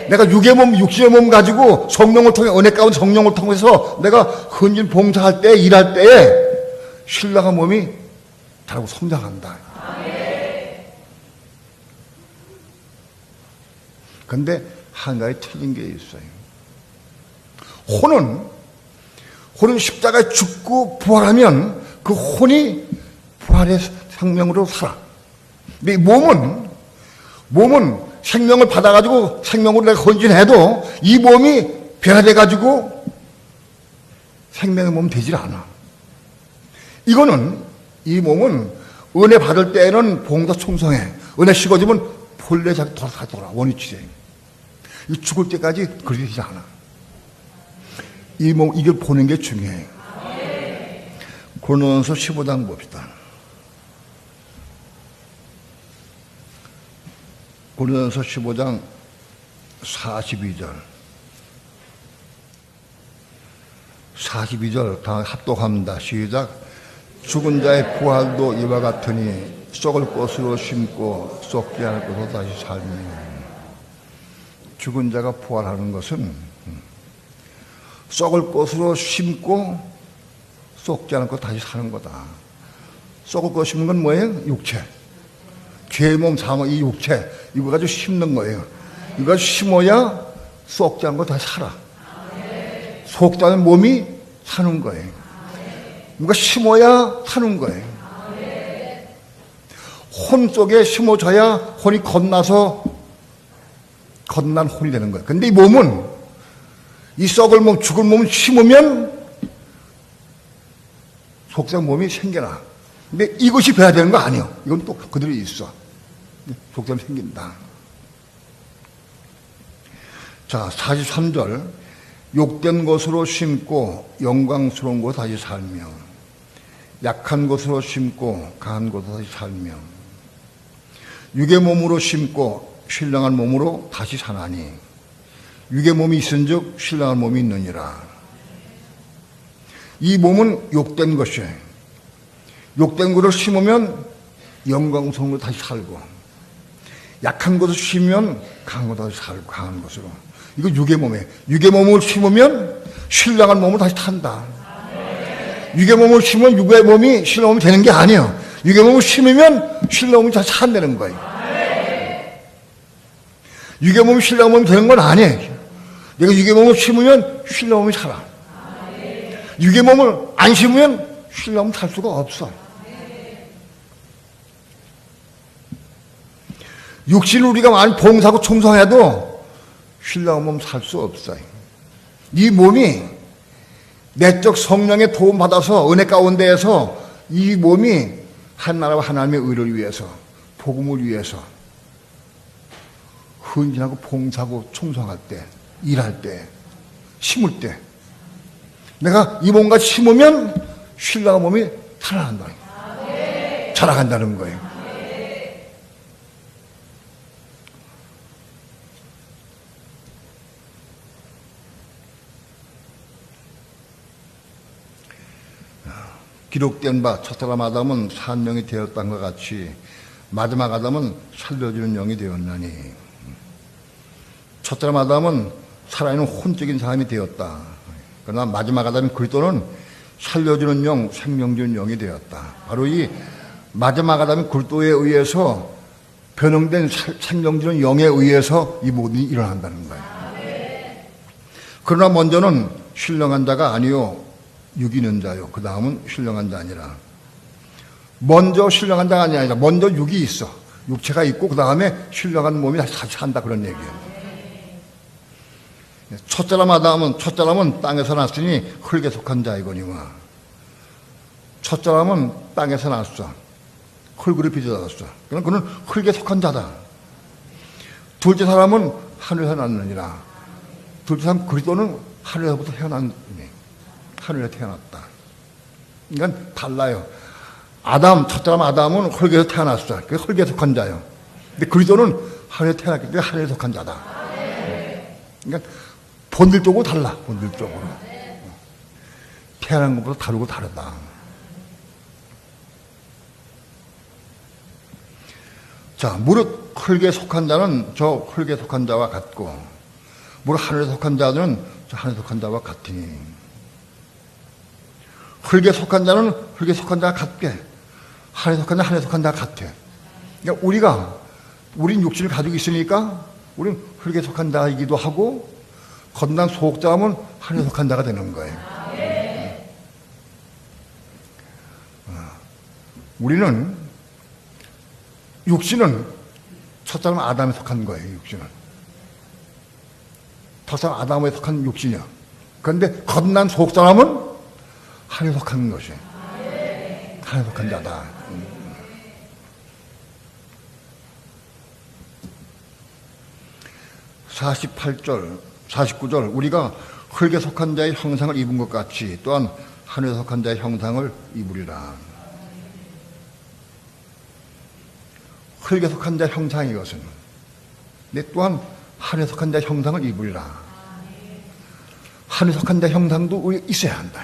내가 육의 몸, 육신의 몸 가지고 성령을 통해, 은혜 가운데 성령을 통해서 내가 헌신 봉사할 때, 일할 때에 신령한 몸이 자라고 성장한다. 그런데 한 가지 틀린 게 있어요. 혼은 십자가에 죽고 부활하면 그 혼이 부활의 생명으로 살아. 근데 이 몸은 생명을 받아가지고 생명으로 내가 헌신해도 이 몸이 변화돼가지고 생명의 몸 되질 않아. 이 몸은 은혜 받을 때에는 봉사 충성해. 은혜 식어지면 본래 자기 돌아 원위치돼. 죽을 때까지 그렇게 되지 않아. 이 몸 이걸 보는 게 중요해. 고린도전서 15장 봅시다. 고린도전서 15장 42절 다 합독합니다. 시작. 죽은 자의 부활도 이와 같으니 썩을 것으로 심고 썩지 않을 것으로 다시 살며. 죽은 자가 부활하는 것은 썩을 것으로 심고 썩지 않을 것 다시 사는 거다. 썩을 것 심는 건 뭐예요? 육체. 죄의 몸, 사망, 이 육체 이거 가지고 심는 거예요. 이거 가지고 심어야 썩지 않고 다시 살아. 속지 않은 몸이 사는 거예요. 뭔가 심어야 사는 거예요. 혼 속에 심어져야 혼이 건난 혼이 되는 거예요. 근데 이 몸은, 이 썩을 몸, 죽을 몸을 심으면 속상 몸이 생겨나. 근데 이것이 돼야 되는 거 아니에요. 이건 또 그대로 있어. 속상 생긴다. 자, 43절. 욕된 것으로 심고 영광스러운 곳 다시 살며, 약한 것으로 심고 강한 곳 다시 살며, 육의 몸으로 심고 신령한 몸으로 다시 사나니, 육의 몸이 있은즉 신령한 몸이 있느니라. 이 몸은 욕된 것이에요. 욕된 것을 심으면 영광스러운 곳 다시 살고, 약한 것을 심으면 강한 곳 다시 살고, 강한 것으로. 이거 육의 몸이에요. 육의 몸을 심으면 신령한 몸을 다시 탄다. 육의 몸을 심으면 육의 몸이 신령한 몸이 되는 게 아니에요. 육의 몸을 심으면 신령한 몸이 다시 산다는 거예요. 육의 몸이 신령한 몸이 되는 건 아니에요. 내가 육의 몸을 심으면 신령한 몸이 살아. 육의 몸을 안 심으면 신령한 몸이 살 수가 없어. 육신을 우리가 많이 봉사하고 충성해도 신령한 몸 살 수 없어요. 이 몸이 내적 성령의 도움 받아서 은혜 가운데에서 이 몸이 하나님과 하나님의 의를 위해서, 복음을 위해서 헌신하고 봉사하고 충성할 때, 일할 때, 심을 때, 내가 이 몸과 심으면 신령한 몸이 살아난다. 자라간다는 거예요. 기록된 바 첫사람 아담은 산 영이 되었던 것 같이 마지막 아담은 살려주는 영이 되었나니, 첫사람 아담은 살아있는 혼적인 사람이 되었다. 그러나 마지막 아담인 그리스도는 살려주는 영, 생명 주는 영이 되었다. 바로 이 마지막 아담인 그리스도에 의해서 변형된 생명 주는 영에 의해서 이 모든 일이 일어난다는 거예요. 그러나 먼저는 신령한 자가 아니요 육이 있는 자요. 그 다음은 신령한 자 아니라. 먼저 신령한 자가 아니라 먼저 육이 있어. 육체가 있고 그 다음에 신령한 몸이 다시 산다 그런 얘기예요. 첫사람 아담은 땅에서 났으니 흙에 속한 자이거니와. 첫사람은 땅에서 났어. 흙으로 빚어졌어. 그럼 그는 흙에 속한 자다. 둘째 사람은 하늘에서 났느니라. 둘째 사람 그리스도는 하늘에서부터 태어난 분이에요. 하늘에 태어났다. 그러니까 달라요. 첫사람 아담은 흙에서 태어났어. 그게 흙에 속한 자예요. 근데 그리스도는 하늘에 태어났기 때문에 하늘에 속한 자다. 그러니까 본질적으로 달라. 본질적으로. 태어난 것보다 다르고 다르다. 자, 무릇 흙에 속한 자는 저 흙에 속한 자와 같고, 무릇 하늘에 속한 자는 저 하늘에 속한 자와 같으니. 흙에 속한 자는 흙에 속한 자와 같게, 하늘에 속한 자 하늘에 속한 자와 같아. 그러니까 우린 육신을 가지고 있으니까 우린 흙에 속한 자이기도 하고, 건강 소속자면 하늘에 속한 자가 되는 거예요. 우리는 육신은 첫사람 아담에 속한 거예요. 육신은 첫사람 아담에 속한 육신이야. 그런데 거듭난 속사람은 하나님에 속한 것이, 하나님에 속한 자다. 48절, 49절, 우리가 흙에 속한 자의 형상을 입은 것 같이 또한 하늘에 속한 자의 형상을 입으리라. 흙에 속한 자의 형상이 이것은, 내 또한 하늘에 속한 자의 형상을 입으리라. 하늘에 속한 자의 형상도 우리 있어야 한다.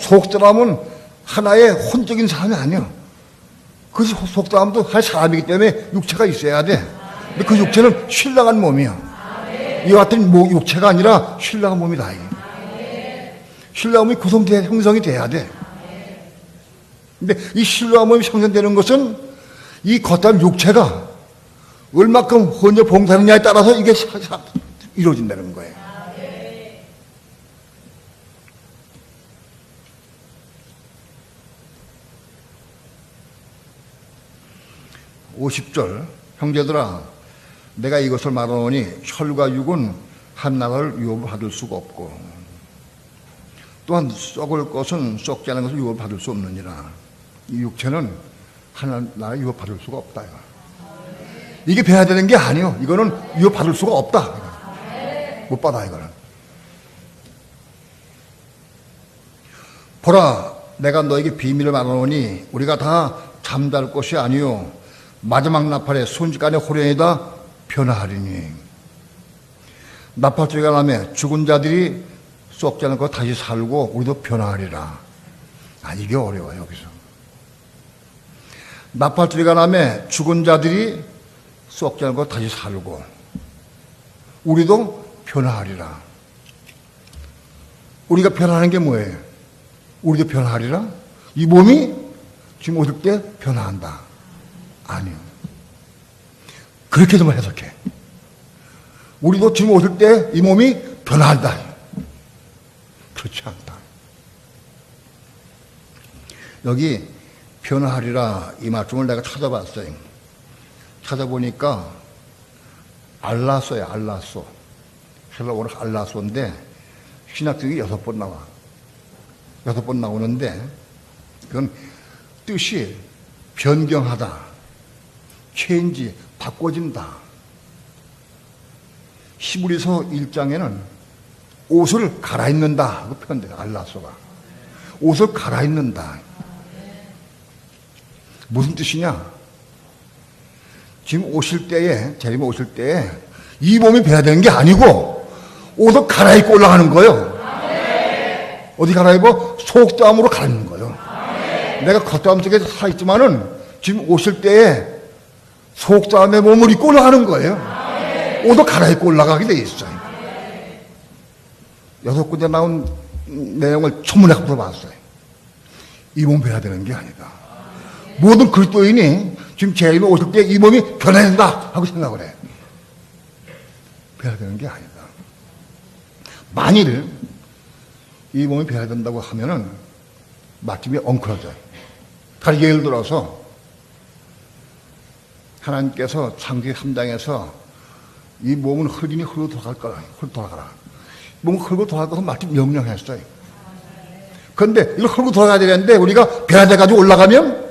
속사람은 하나의 혼적인 사람이 아니야. 그 속사람도 하나의 사람이기 때문에 육체가 있어야 돼. 근데 그 육체는 신랑한 몸이야. 이와 같은 육체가 아니라 신랑한 몸이다. 신랑한 몸이 구성돼야, 형성이 돼야 돼. 근데 이 신랑한 몸이 형성되는 것은 이 겉단 육체가 얼마큼 헌재 봉사하느냐에 따라서 이게 이루어진다는 거예요. (50절) 형제들아, 내가 이것을 말하노니 혈과 육은 한 나라를 유업받을 수가 없고 또한 썩을 것은 썩지 않은 것을 유업받을 수 없느니라. 이 육체는 하나나라 유업받을 수가 없다. 이게 배워야 되는 게 아니요. 이거는 유업받을 수가 없다. 못 받아. 이거는. 보라, 내가 너에게 비밀을 말하노니 우리가 다 잠잘 것이 아니요 마지막 나팔에 순식간에 호련이다 변화하리니. 나팔소리가 나면 죽은 자들이 썩지 않고 다시 살고 우리도 변화하리라. 이게 어려워요. 여기서 나팔소리가 나면 죽은 자들이 썩지 않고 다시 살고 우리도 변화하리라. 우리가 변화하는 게 뭐예요? 우리도 변화하리라? 이 몸이 지금 오실 때 변화한다. 아니요. 그렇게 좀 해석해. 우리도 지금 오실 때 이 몸이 변화한다. 그렇지 않다. 여기 변화하리라 이 말씀을 내가 찾아봤어요. 찾아보니까 알라소예요. 알라소. 헬라어로 알라소인데 신학적이 6번 나와. 6번 나오는데 그건 뜻이 변경하다. 체인지, 바꿔진다. 히브리서 1장에는 옷을 갈아입는다. 그 표현돼요. 알라소가. 옷을 갈아입는다. 무슨 뜻이냐? 지금 오실 때에, 재림에 오실 때에 이 몸이 배야되는 게 아니고 옷을 갈아입고 올라가는 거예요. 어디 갈아입어? 속담으로 갈아입는 거예요. 내가 겉담 속에 살아있지만은 지금 오실 때에 속담의 몸을 입고 올라가는 거예요. 옷을 갈아입고 올라가게 돼 있어요. 6군데 나온 내용을 전문에 물어봤어요. 이 몸 배야 되는 게 아니다. 모든 그리스도인이 지금 재림에 오실 때 이 몸이 변해야 된다 하고 생각을 해. 배야 되는 게 아니다. 만일 이 몸이 배야 된다고 하면은 마침이 엉클어져요. 다시 예를 들어서 하나님께서 창세기 3장에서 이 몸은 흙이니 흙으로 돌아갈 거라. 흙 돌아가라. 몸은 흙으로 돌아갈 것은 마침 명령했어요. 그런데 이거 흙으로 돌아가야 되는데 우리가 배야돼가지고 올라가면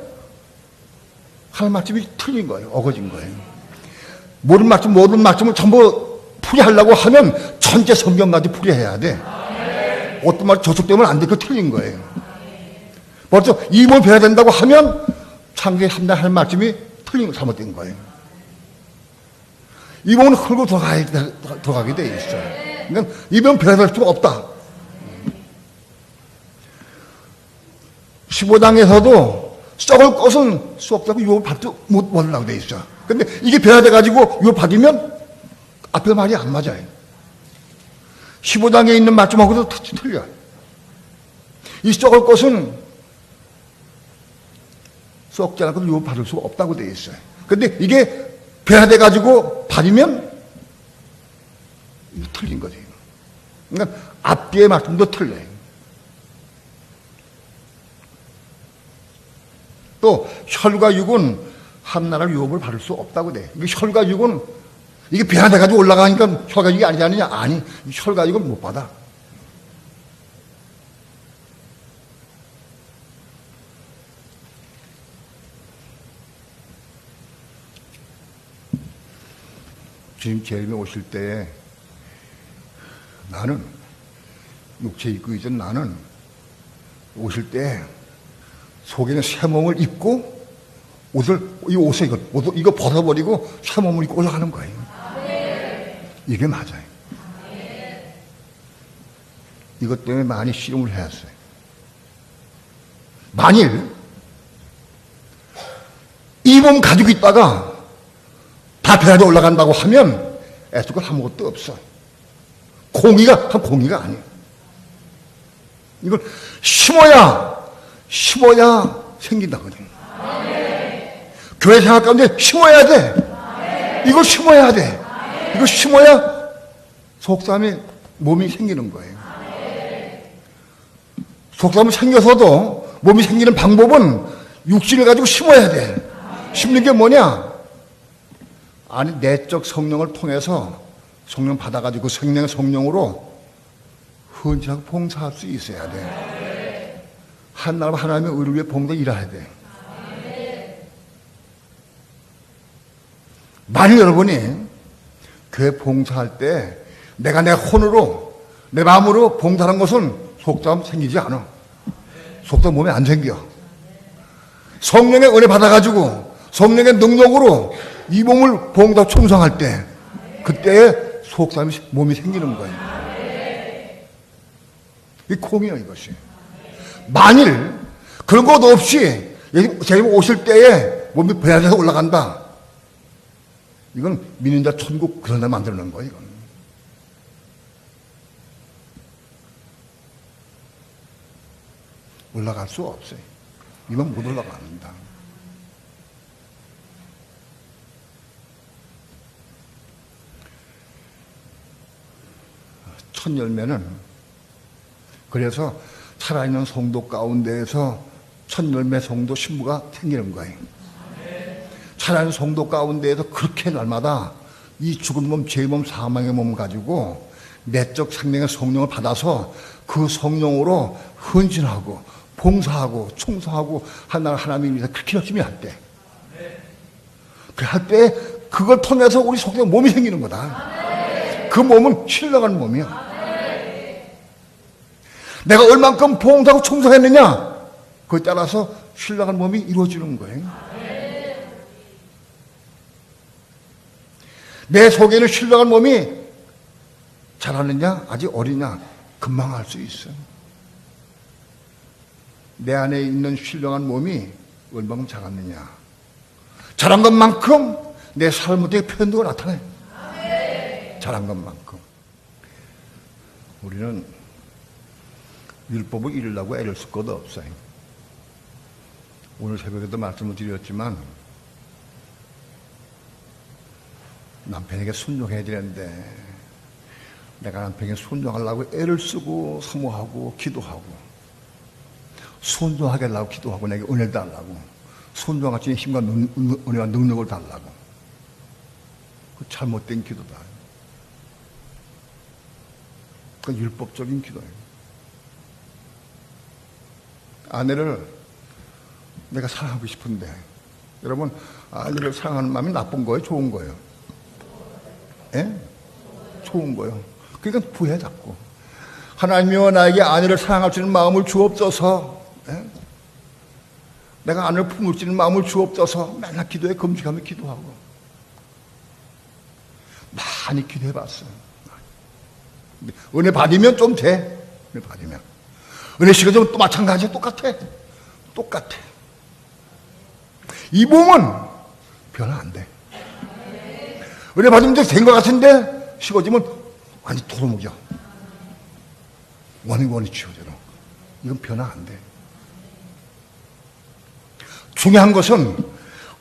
하나님 말씀이 틀린 거예요. 어거진 거예요. 모든 말씀을 전부 풀이하려고 하면 전체 성경까지 풀이해야 돼. 어떤 말이 저속되면 안 돼. 그거 틀린 거예요. 벌써 이 몸 배야 된다고 하면 창세기 3장 할 말씀이 틀린 거 잘못된 거예요. 이 몸은 흙으로 돌아가게 돼 있어요. 그러니까 이 몸은 배야 될 수가 없다. 15장에서도 썩을 것은 썩다고 유업 받도 못 받으려고 돼 있어. 근데 이게 배야돼가지고 유업 받으면 앞에 말이 안 맞아요. 15장에 있는 말씀하고도 틀려요. 이 썩을 것은 썩지 않고도 유업 받을 수가 없다고 돼 있어요. 근데 이게 배야돼가지고 받으면 이거 틀린 거죠. 그러니까 앞뒤의 말씀도 틀려요. 또 혈과 육은 한나라를 유업을 받을 수 없다고 돼. 이게 혈 가지고는 이게 배안돼 가지고 올라가니까 혈 가지고 아니지 않느냐? 아니, 혈 가지고는 못 받아. 주님 재림에 오실 때에 나는 육체 입고 있던 나는 오실 때 속에는 새 몸을 입고 이 옷을 이거 벗어버리고 새 몸을 입고 올라가는 거예요. 이게 맞아요. 이것 때문에 많이 씨름을 해왔어요. 만일 이 몸 가지고 있다가 다 배가지고 올라간다고 하면 애쓸 건 아무것도 없어. 공의가 아니에요. 이걸 심어야 생긴다거든요. 교회 생활 가운데 심어야 돼. 이걸 심어야 돼. 이걸 심어야 속사람의 몸이 생기는 거예요. 속사람이 생겨서도 몸이 생기는 방법은 육신을 가지고 심어야 돼. 심는 게 뭐냐? 아니, 내적 성령을 통해서 성령 받아가지고 생명의 성령으로 헌신하고 봉사할 수 있어야 돼. 하나님 하나님의 의를 위해 봉사 일해야 돼. 만일 여러분이 교회 봉사할 때 내가 내 혼으로 내 마음으로 봉사하는 것은 속담 생기지 않아. 속담 몸에 안 생겨. 성령의 은혜 받아가지고 성령의 능력으로 이 몸을 봉사 충성할 때 그때에 속담이 몸이 생기는 거예요. 이 공이에요, 이것이. 만일 그런 것 없이 예수님 오실 때에 몸이 배안해서 올라간다. 이건 믿는 자 천국 그런 데 만들어놓은 거예요, 이건. 올라갈 수 없어요. 이건 못 올라갑니다. 첫 열매는 그래서 살아있는 성도 가운데에서 첫 열매 성도 신부가 생기는 거예요. 살아있는 성도 가운데에서 그렇게 날마다 이 죽은 몸, 죄의 몸, 사망의 몸 가지고 내적 생명의 성령을 받아서 그 성령으로 헌신하고 봉사하고 충성하고 하나님을 위해서 그렇게 열심히 할 때, 할 때 그걸 통해서 우리 속에 몸이 생기는 거다. 그 몸은 신령한 몸이야. 내가 얼만큼 봉사하고 충성했느냐, 그에 따라서 신령한 몸이 이루어지는 거예요. 내 속에는 신령한 몸이 자라느냐, 아직 어리냐, 금방 알 수 있어요. 내 안에 있는 신령한 몸이 얼마큼 자랐느냐, 자란 것만큼 내 삶의 표현도 나타나요. 자란 것만큼. 우리는 율법을 이루려고 애를 쓸 것도 없어요. 오늘 새벽에도 말씀을 드렸지만 남편에게 순종해야 되는데 내가 남편에게 순종하려고 애를 쓰고 사모하고 기도하고 순종하게 하려고 기도하고 내게 은혜를 달라고 순종할 수 있는 힘과 은혜와 능력을 달라고. 그 잘못된 기도다. 그 율법적인 기도예요. 아내를 내가 사랑하고 싶은데, 여러분, 아내를 사랑하는 마음이 나쁜 거예요? 좋은 거예요? 예? 좋은 거예요. 그러니까 부해 잡고. 하나님이여 나에게 아내를 사랑할 수 있는 마음을 주옵소서. 예? 내가 아내를 품을 수 있는 마음을 주옵소서. 맨날 기도해, 금식하며 기도하고. 많이 기도해봤어요. 은혜 받으면 좀 돼. 은혜 받으면. 은혜 식어지면 또 마찬가지야. 똑같아. 이 몸은 변화 안 돼. 은혜 받으면 된 것 같은데 식어지면 완전 도루묵이야. 원이 치워져요. 이건 변화 안 돼. 중요한 것은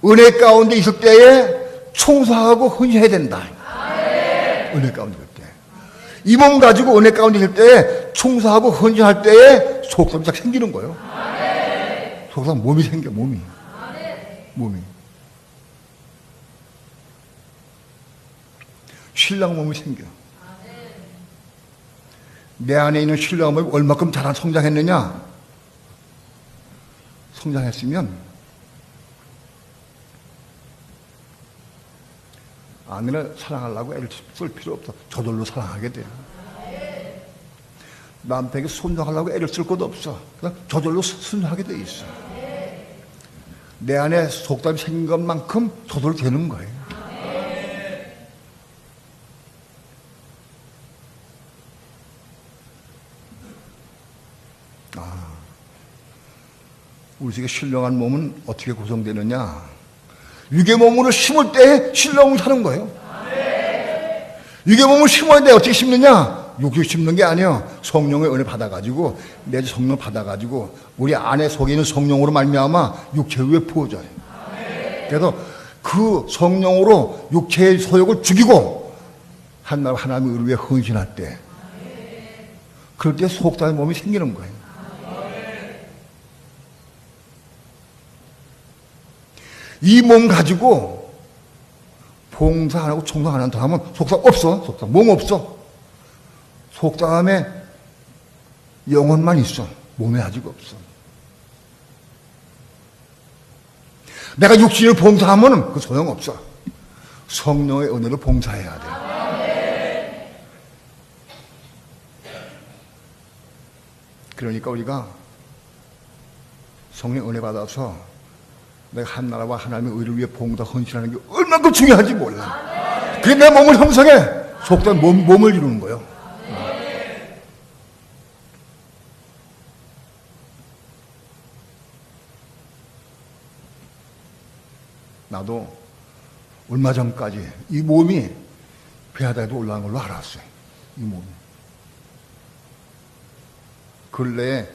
은혜 가운데 있을 때에 충성하고 헌신해야 된다. 은혜 가운데 있을 때. 이 몸 가지고 은혜 가운데 있을 때에 충성하고 헌신할 때에 속성이 딱 생기는 거예요. 속성 몸이 생겨, 몸이. 신령한 몸이 생겨. 내 안에 있는 신령한 몸이 얼마큼 성장했느냐? 성장했으면 아내를 사랑하려고 애를 쓸 필요 없어. 저절로 사랑하게 돼. 남편에게 순종하려고 애를 쓸 것도 없어. 그냥 저절로 순종하게 돼 있어. 내 안에 속담이 생긴 것만큼 저절로 되는 거예요. 우리 집에 신령한 몸은 어떻게 구성되느냐? 육의 몸으로 심을 때 신령을 사는 거예요. 육의 몸을 심어야 돼. 어떻게 심느냐? 육을 심는 게 아니에요. 성령의 은혜 받아가지고, 내 성령 받아가지고 우리 안에 속에 있는 성령으로 말미암아 육체 위에 부어져요. 그래서 그 성령으로 육체의 소욕을 죽이고 하나님의 의를 위해 헌신할 때, 그럴 때 속담의 몸이 생기는 거예요. 이 몸 가지고 봉사 안 하고 충성 안 한다 하면 속담 없어. 속담 몸 없어. 속담에 영혼만 있어. 몸에 아직 없어. 내가 육신을 봉사하면 그 소용없어. 성령의 은혜로 봉사해야 돼. 그러니까 우리가 성령 은혜 받아서 내가 한 나라와 하나님의 의를 위해 봉사 헌신하는 게 얼마나 중요한지 몰라. 그게 내 몸을 형성해. 속담 몸을 이루는 거예요. 나도 얼마 전까지 이 몸이 배하다에도 올라간 걸로 알았어요. 이 몸이. 근래에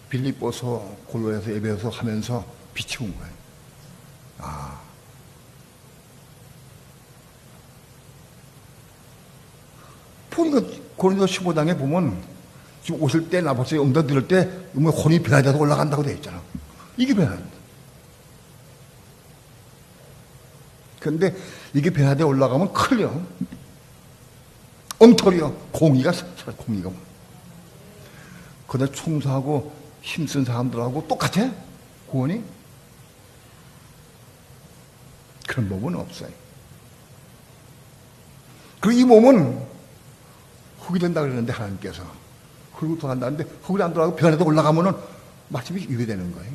빌립보서 골로에서 예배에서 하면서 비치운 거예요. 보니까 고린도 15장에 보면 지금 오실 때 나보세요 엉덩이 들을 때 혼이 배하다에서 올라간다고 되어 있잖아. 이게 배하다. 그런데 이게 배하다에 올라가면 클려. 엉터리요. 공의가 공의가. 그런데 충성하고 힘쓴 사람들하고 똑같아? 구원이? 그런 몸은 없어요. 그리고 이 몸은 흙이 된다 그러는데 하나님께서 흙으로 돌아간다는데 흙이 안 돌아가고 변에도 올라가면은 마침이 이게 되는 거예요.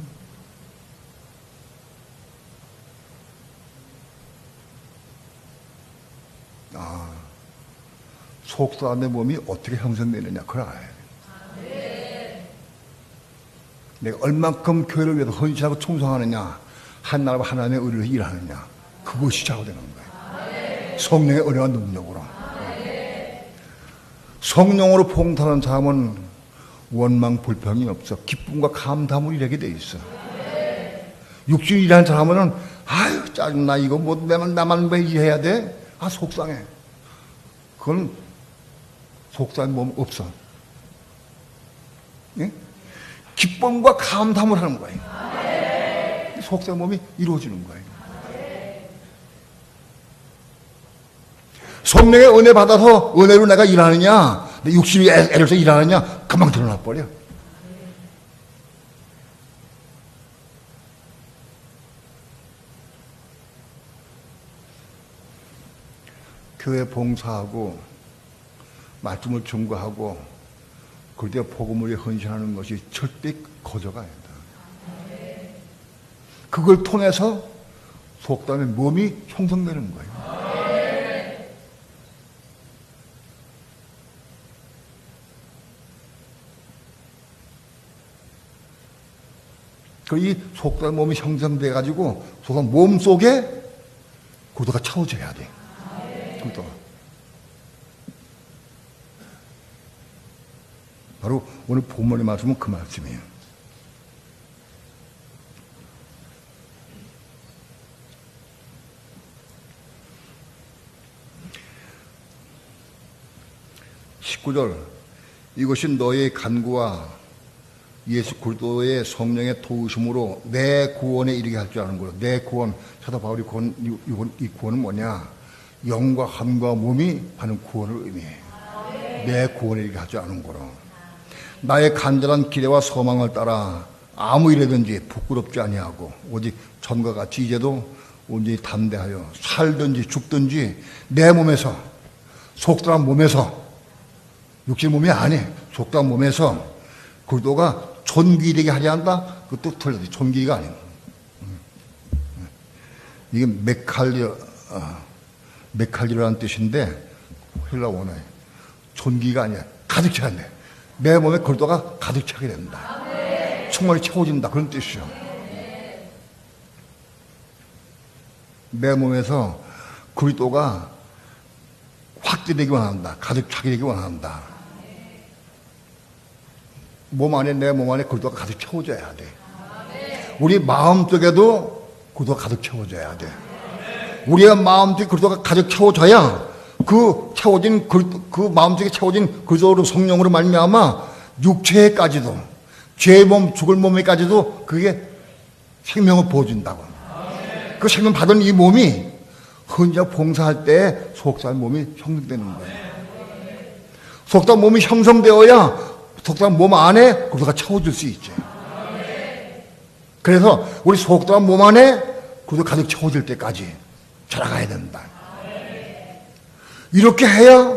속사람의 몸이 어떻게 형성되느냐 그걸 알아야 돼. 내가 얼만큼 교회를 위해서 헌신하고 충성하느냐, 한 나라와 하나님의 의를 일하느냐, 그것이 작업되는 거예요. 성령의 은혜와 능력으로. 성령으로 봉사하는 사람은 원망 불평이 없어. 기쁨과 감담을 일하게 돼 있어. 육신 일하는 사람은 아유 짜증나 이거 뭐 나만 왜 일해야 돼? 속상해. 그건 속상한 몸 없어. 예? 기쁨과 감담을 하는 거예요. 속상한 몸이 이루어지는 거예요. 성령의 은혜 받아서 은혜로 내가 일하느냐, 내 육신이 애를 써 일하느냐, 금방 드러나 버려. 교회 봉사하고 말씀을 증거하고 그때 복음을 위해 헌신하는 것이 절대 거저가 아니다. 그걸 통해서 속담의 몸이 형성되는 거예요. 이 속담의 몸이 형성돼 가지고 속담 몸 속에 구도가 채워져야 돼. 구도. 바로 오늘 본문의 말씀은 그 말씀이에요. (19절) 이것이 너의 간구와 예수 그리스도의 성령의 도우심으로 내 구원에 이르게 할 줄 아는 거예요. 내 구원. 사도 바울이 이 구원은 뭐냐? 영과 함과 몸이 하는 구원을 의미해요. 내 구원을 얘기하지 않은 거로. 나의 간절한 기대와 소망을 따라 아무 일이든지 부끄럽지 아니하고 오직 전과 같이 이제도 온전히 담대하여 살든지 죽든지 내 몸에서, 속단한 몸에서, 육신 몸이 아니 속단한 몸에서 그리스도가 존귀되게 하려 한다. 그것도 틀렸지. 존귀가 아니고 이게 메칼리라는 뜻인데 헬라 원어에 존귀가 아니야. 가득 차야 돼. 내 몸에 그리스도가 가득 차게 된다. 충만히 채워진다. 그런 뜻이죠. 내 몸에서 그리스도가 확대되기 원한다. 가득 차게 되기 원한다. 몸 안에, 내 몸 안에 그리스도가 가득 채워져야 돼. 우리 마음속에도 그리스도가 가득 채워져야 돼. 우리의 마음속에 그리스도가 가득 채워져야 그 마음속에 채워진 그리스도로 성령으로 말미암아 육체에까지도 죄의 몸, 죽을 몸에까지도 그게 생명을 부어준다고. 그 생명 받은 이 몸이 혼자 봉사할 때 속사한 몸이 형성되는 거예요. 속사한 몸이 형성되어야 속사한 몸 안에 그리스도가 채워질 수 있죠. 그래서 우리 속사한 몸 안에 그리스도 가득 채워질 때까지 자라가야 된다. 이렇게 해야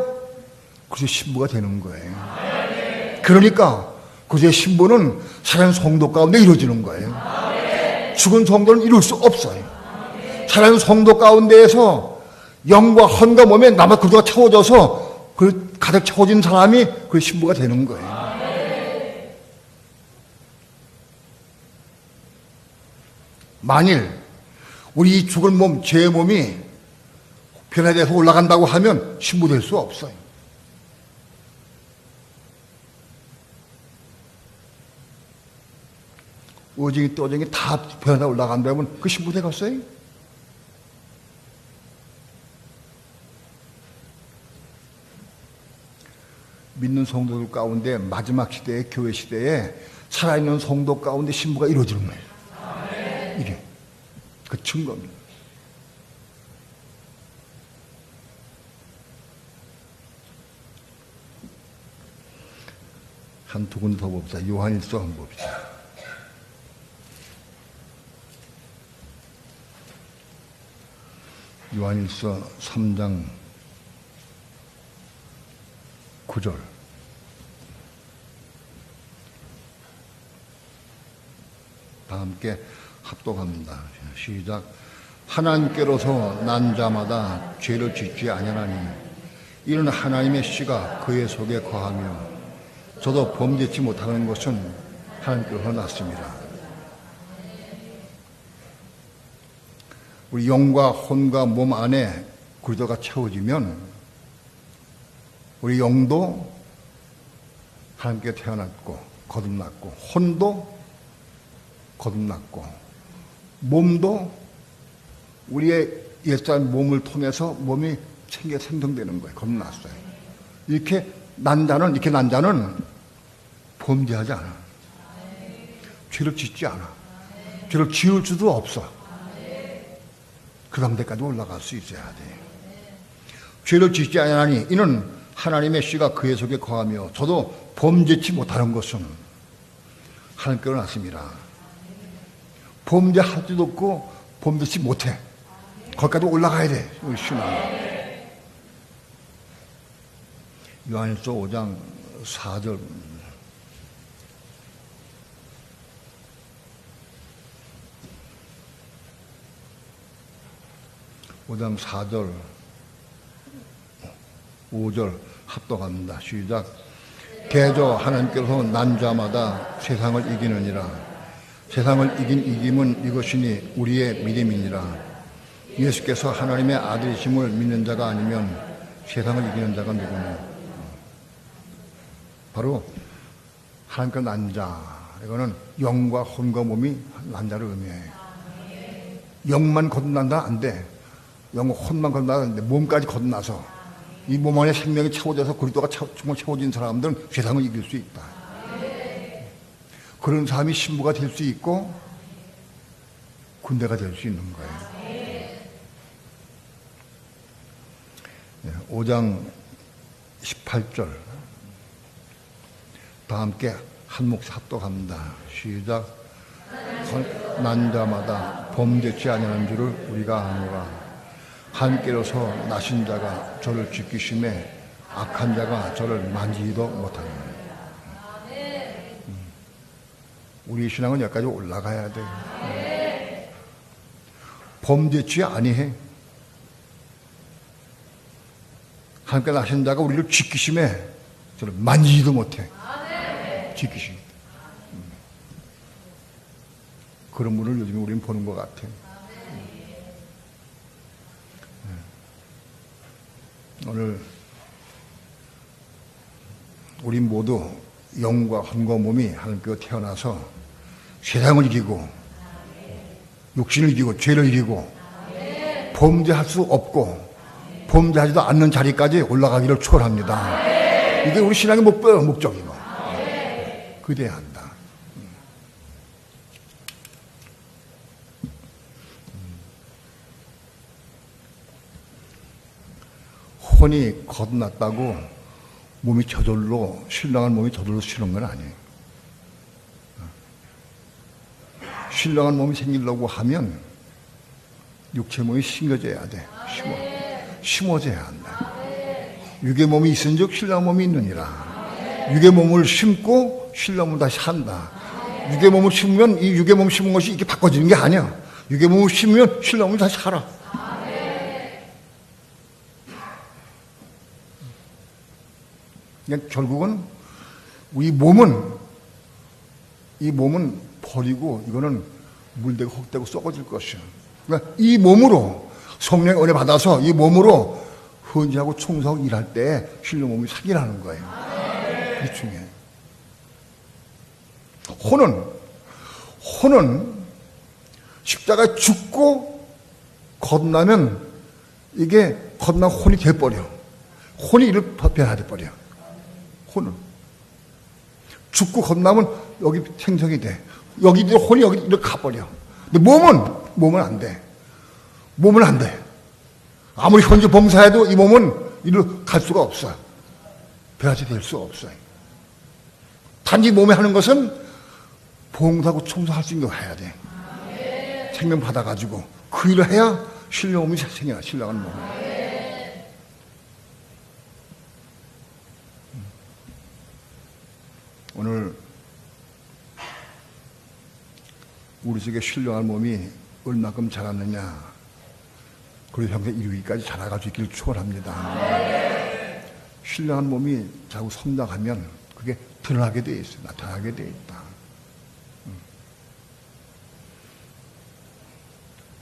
그리스도의 신부가 되는 거예요. 그러니까 그리스도의 신부는 살아있는 성도 가운데 이루어지는 거예요. 죽은 성도는 이룰 수 없어요. 살아있는 성도 가운데에서 영과 혼과 몸에 남아 그리스도가 채워져서 그 가득 채워진 사람이 그 신부가 되는 거예요. 만일 우리 죽은 몸, 죄의 몸이 변화돼서 올라간다고 하면 신부 될 수 없어요. 오징이 또징이 다 변화돼 올라간다면 그 신부 되겠어요? 믿는 성도들 가운데 마지막 시대에, 교회 시대에 살아있는 성도 가운데 신부가 이루어지는 거예요. 이게 그 증거입니다. 한두 군데 더 봅시다. 요한일서 한번 봅시다. 요한일서 3장 9절. 다 함께 합독합니다. 시작. 하나님께로서 난 자마다 죄를 짓지 아니하나니 이는 하나님의 씨가 그의 속에 거하며 저도 범죄치 못하는 것은 하나님께로서 났습니다. 우리 영과 혼과 몸 안에 그리스도가 채워지면 우리 영도 하나님께 태어났고 거듭났고 혼도 거듭났고 몸도 우리의 옛사람 몸을 통해서 몸이 챙겨 생성되는 거예요. 거듭났어요. 이렇게 난 자는 범죄하지 않아. 죄를 짓지 않아. 죄를 지을 수도 없어. 그 상태까지 올라갈 수 있어야 돼. 죄를 짓지 아니하니 이는 하나님의 씨가 그의 속에 거하며 저도 범죄치 못하는 것은 하나님께로 났습니다. 범죄할 수도 없고 범죄치 못해. 거기까지 올라가야 돼. 우리 신앙. 요한일서 5장 4절. (5장 4절) 5절 합독합니다. 시작. 대저 하나님께서 난 자마다 세상을 이기느니라. 세상을 이긴 이김은 이것이니 우리의 믿음이니라. 예수께서 하나님의 아들이심을 믿는 자가 아니면 세상을 이기는 자가 누구냐. 바로 하나님께 난 자. 이거는 영과 혼과 몸이 난 자를 의미해요. 영만 거듭난다 안 돼. 영과 혼만 거듭나는데 몸까지 거듭나서 이 몸 안에 생명이 채워져서 그리스도가 정말 채워진 사람들은 세상을 이길 수 있다. 그런 사람이 신부가 될 수 있고 군대가 될 수 있는 거예요. 5장 18절 다 함께 한 몫에 합독합니다. 시작. 난 자마다 범죄치 아니하는 줄을 우리가 아노라. 함께로서 나신 자가 저를 지키심에 악한 자가 저를 만지지도 못하느니라. 우리 신앙은 여기까지 올라가야 돼. 범죄치 아니해. 함께 나신 자가 우리를 지키심에 저를 만지지도 못해. 지키십니다. 그런 분을 요즘에 우리는 보는 것 같아요. 오늘 우리 모두 영과魂과 몸이 하나님께로 태어나서 세상을 이기고 육신을 이기고 죄를 이기고 범죄할 수 없고 범죄하지도 않는 자리까지 올라가기를 축원합니다. 이게 우리 신앙의 목적이고 그래야 한다. 혼이 거듭났다고 몸이 저절로 신령한 몸이 저절로 쉬는 건 아니에요. 신령한 몸이 생기려고 하면 육체 몸이 심겨져야 돼. 심어져야 한다. 육의 몸이 있은즉 신령한 몸이 있느니라. 육의 몸을 심고 신령한 몸을 다시 한다. 육의 몸을 심으면 이 육의 몸을 심은 것이 이렇게 바꿔지는 게 아니야. 육의 몸을 심으면 신령한 몸을 다시 하라. 그러니까 결국은 우리 몸은 이 몸은 버리고 이거는 물되고 헛되고 썩어질 것이야. 그러니까 이 몸으로 성령의 은혜 받아서 이 몸으로 헌지하고 청소하고 일할 때 신령 몸이 사기라는 거예요. 그게 중요해. 혼은 십자가에 죽고 거듭나면 이게 거듭난 혼이 돼버려. 혼이 이를 변화돼버려. 혼은 죽고 겁나면 여기 생성이 돼. 여기 혼이 여기 이렇게 가버려. 근데 몸은 안 돼. 몸은 안 돼. 아무리 현재 봉사해도 이 몸은 이리로 갈 수가 없어. 변화될 수가 없어. 단지 몸에 하는 것은 봉사하고 청소할 수 있는 거 해야 돼. 생명 받아가지고 그 일을 해야 신령 몸이 생겨. 신령한 몸. 오늘 우리 속에 신령한 몸이 얼마큼 자랐느냐, 그리고 형제 이루기까지 자라갈 수 있기를 축원합니다. 신령한 몸이 자꾸 성장하면 그게 드러나게 돼 있어요. 나타나게 돼 있다.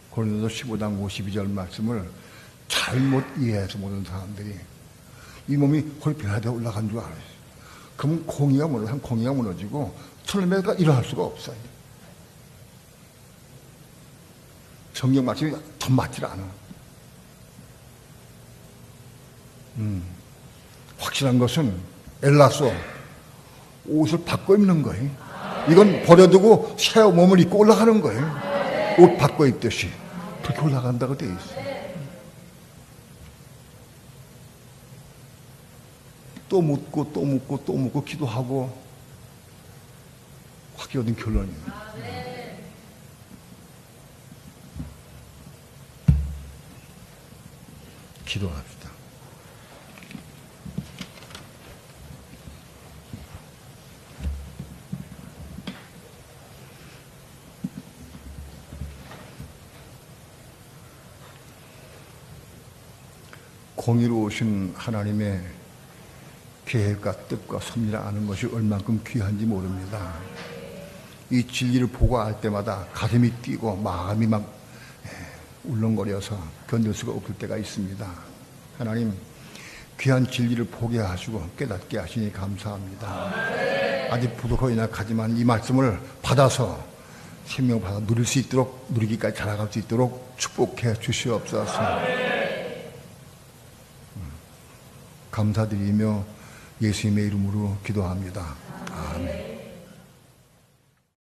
고린도서 15장 52절 말씀을 잘못 이해해서 모든 사람들이 이 몸이 거의 변화되어 올라간 줄 알아요. 그러면 공의가 무너지고 천일매가 일어날 수가 없어요. 성경 말씀이 전 맞질 않아. 확실한 것은 엘라소 옷을 바꿔 입는 거예요. 이건 버려두고 새 몸을 입고 올라가는 거예요. 옷 바꿔 입듯이 그렇게 올라간다고 돼 있어요. 또 묻고 기도하고 확실히 얻은 결론이에요. 기도합시다. 공의로우신 하나님의 계획과 뜻과 섭리를 아는 것이 얼만큼 귀한지 모릅니다. 이 진리를 보고 알 때마다 가슴이 뛰고 마음이 막 울렁거려서 견딜 수가 없을 때가 있습니다. 하나님, 귀한 진리를 보게 하시고 깨닫게 하시니 감사합니다. 아직 부족하고 연약하지만 이 말씀을 받아서 생명을 받아 누릴 수 있도록, 누리기까지 자라갈 수 있도록 축복해 주시옵소서. 감사드리며 예수님의 이름으로 기도합니다.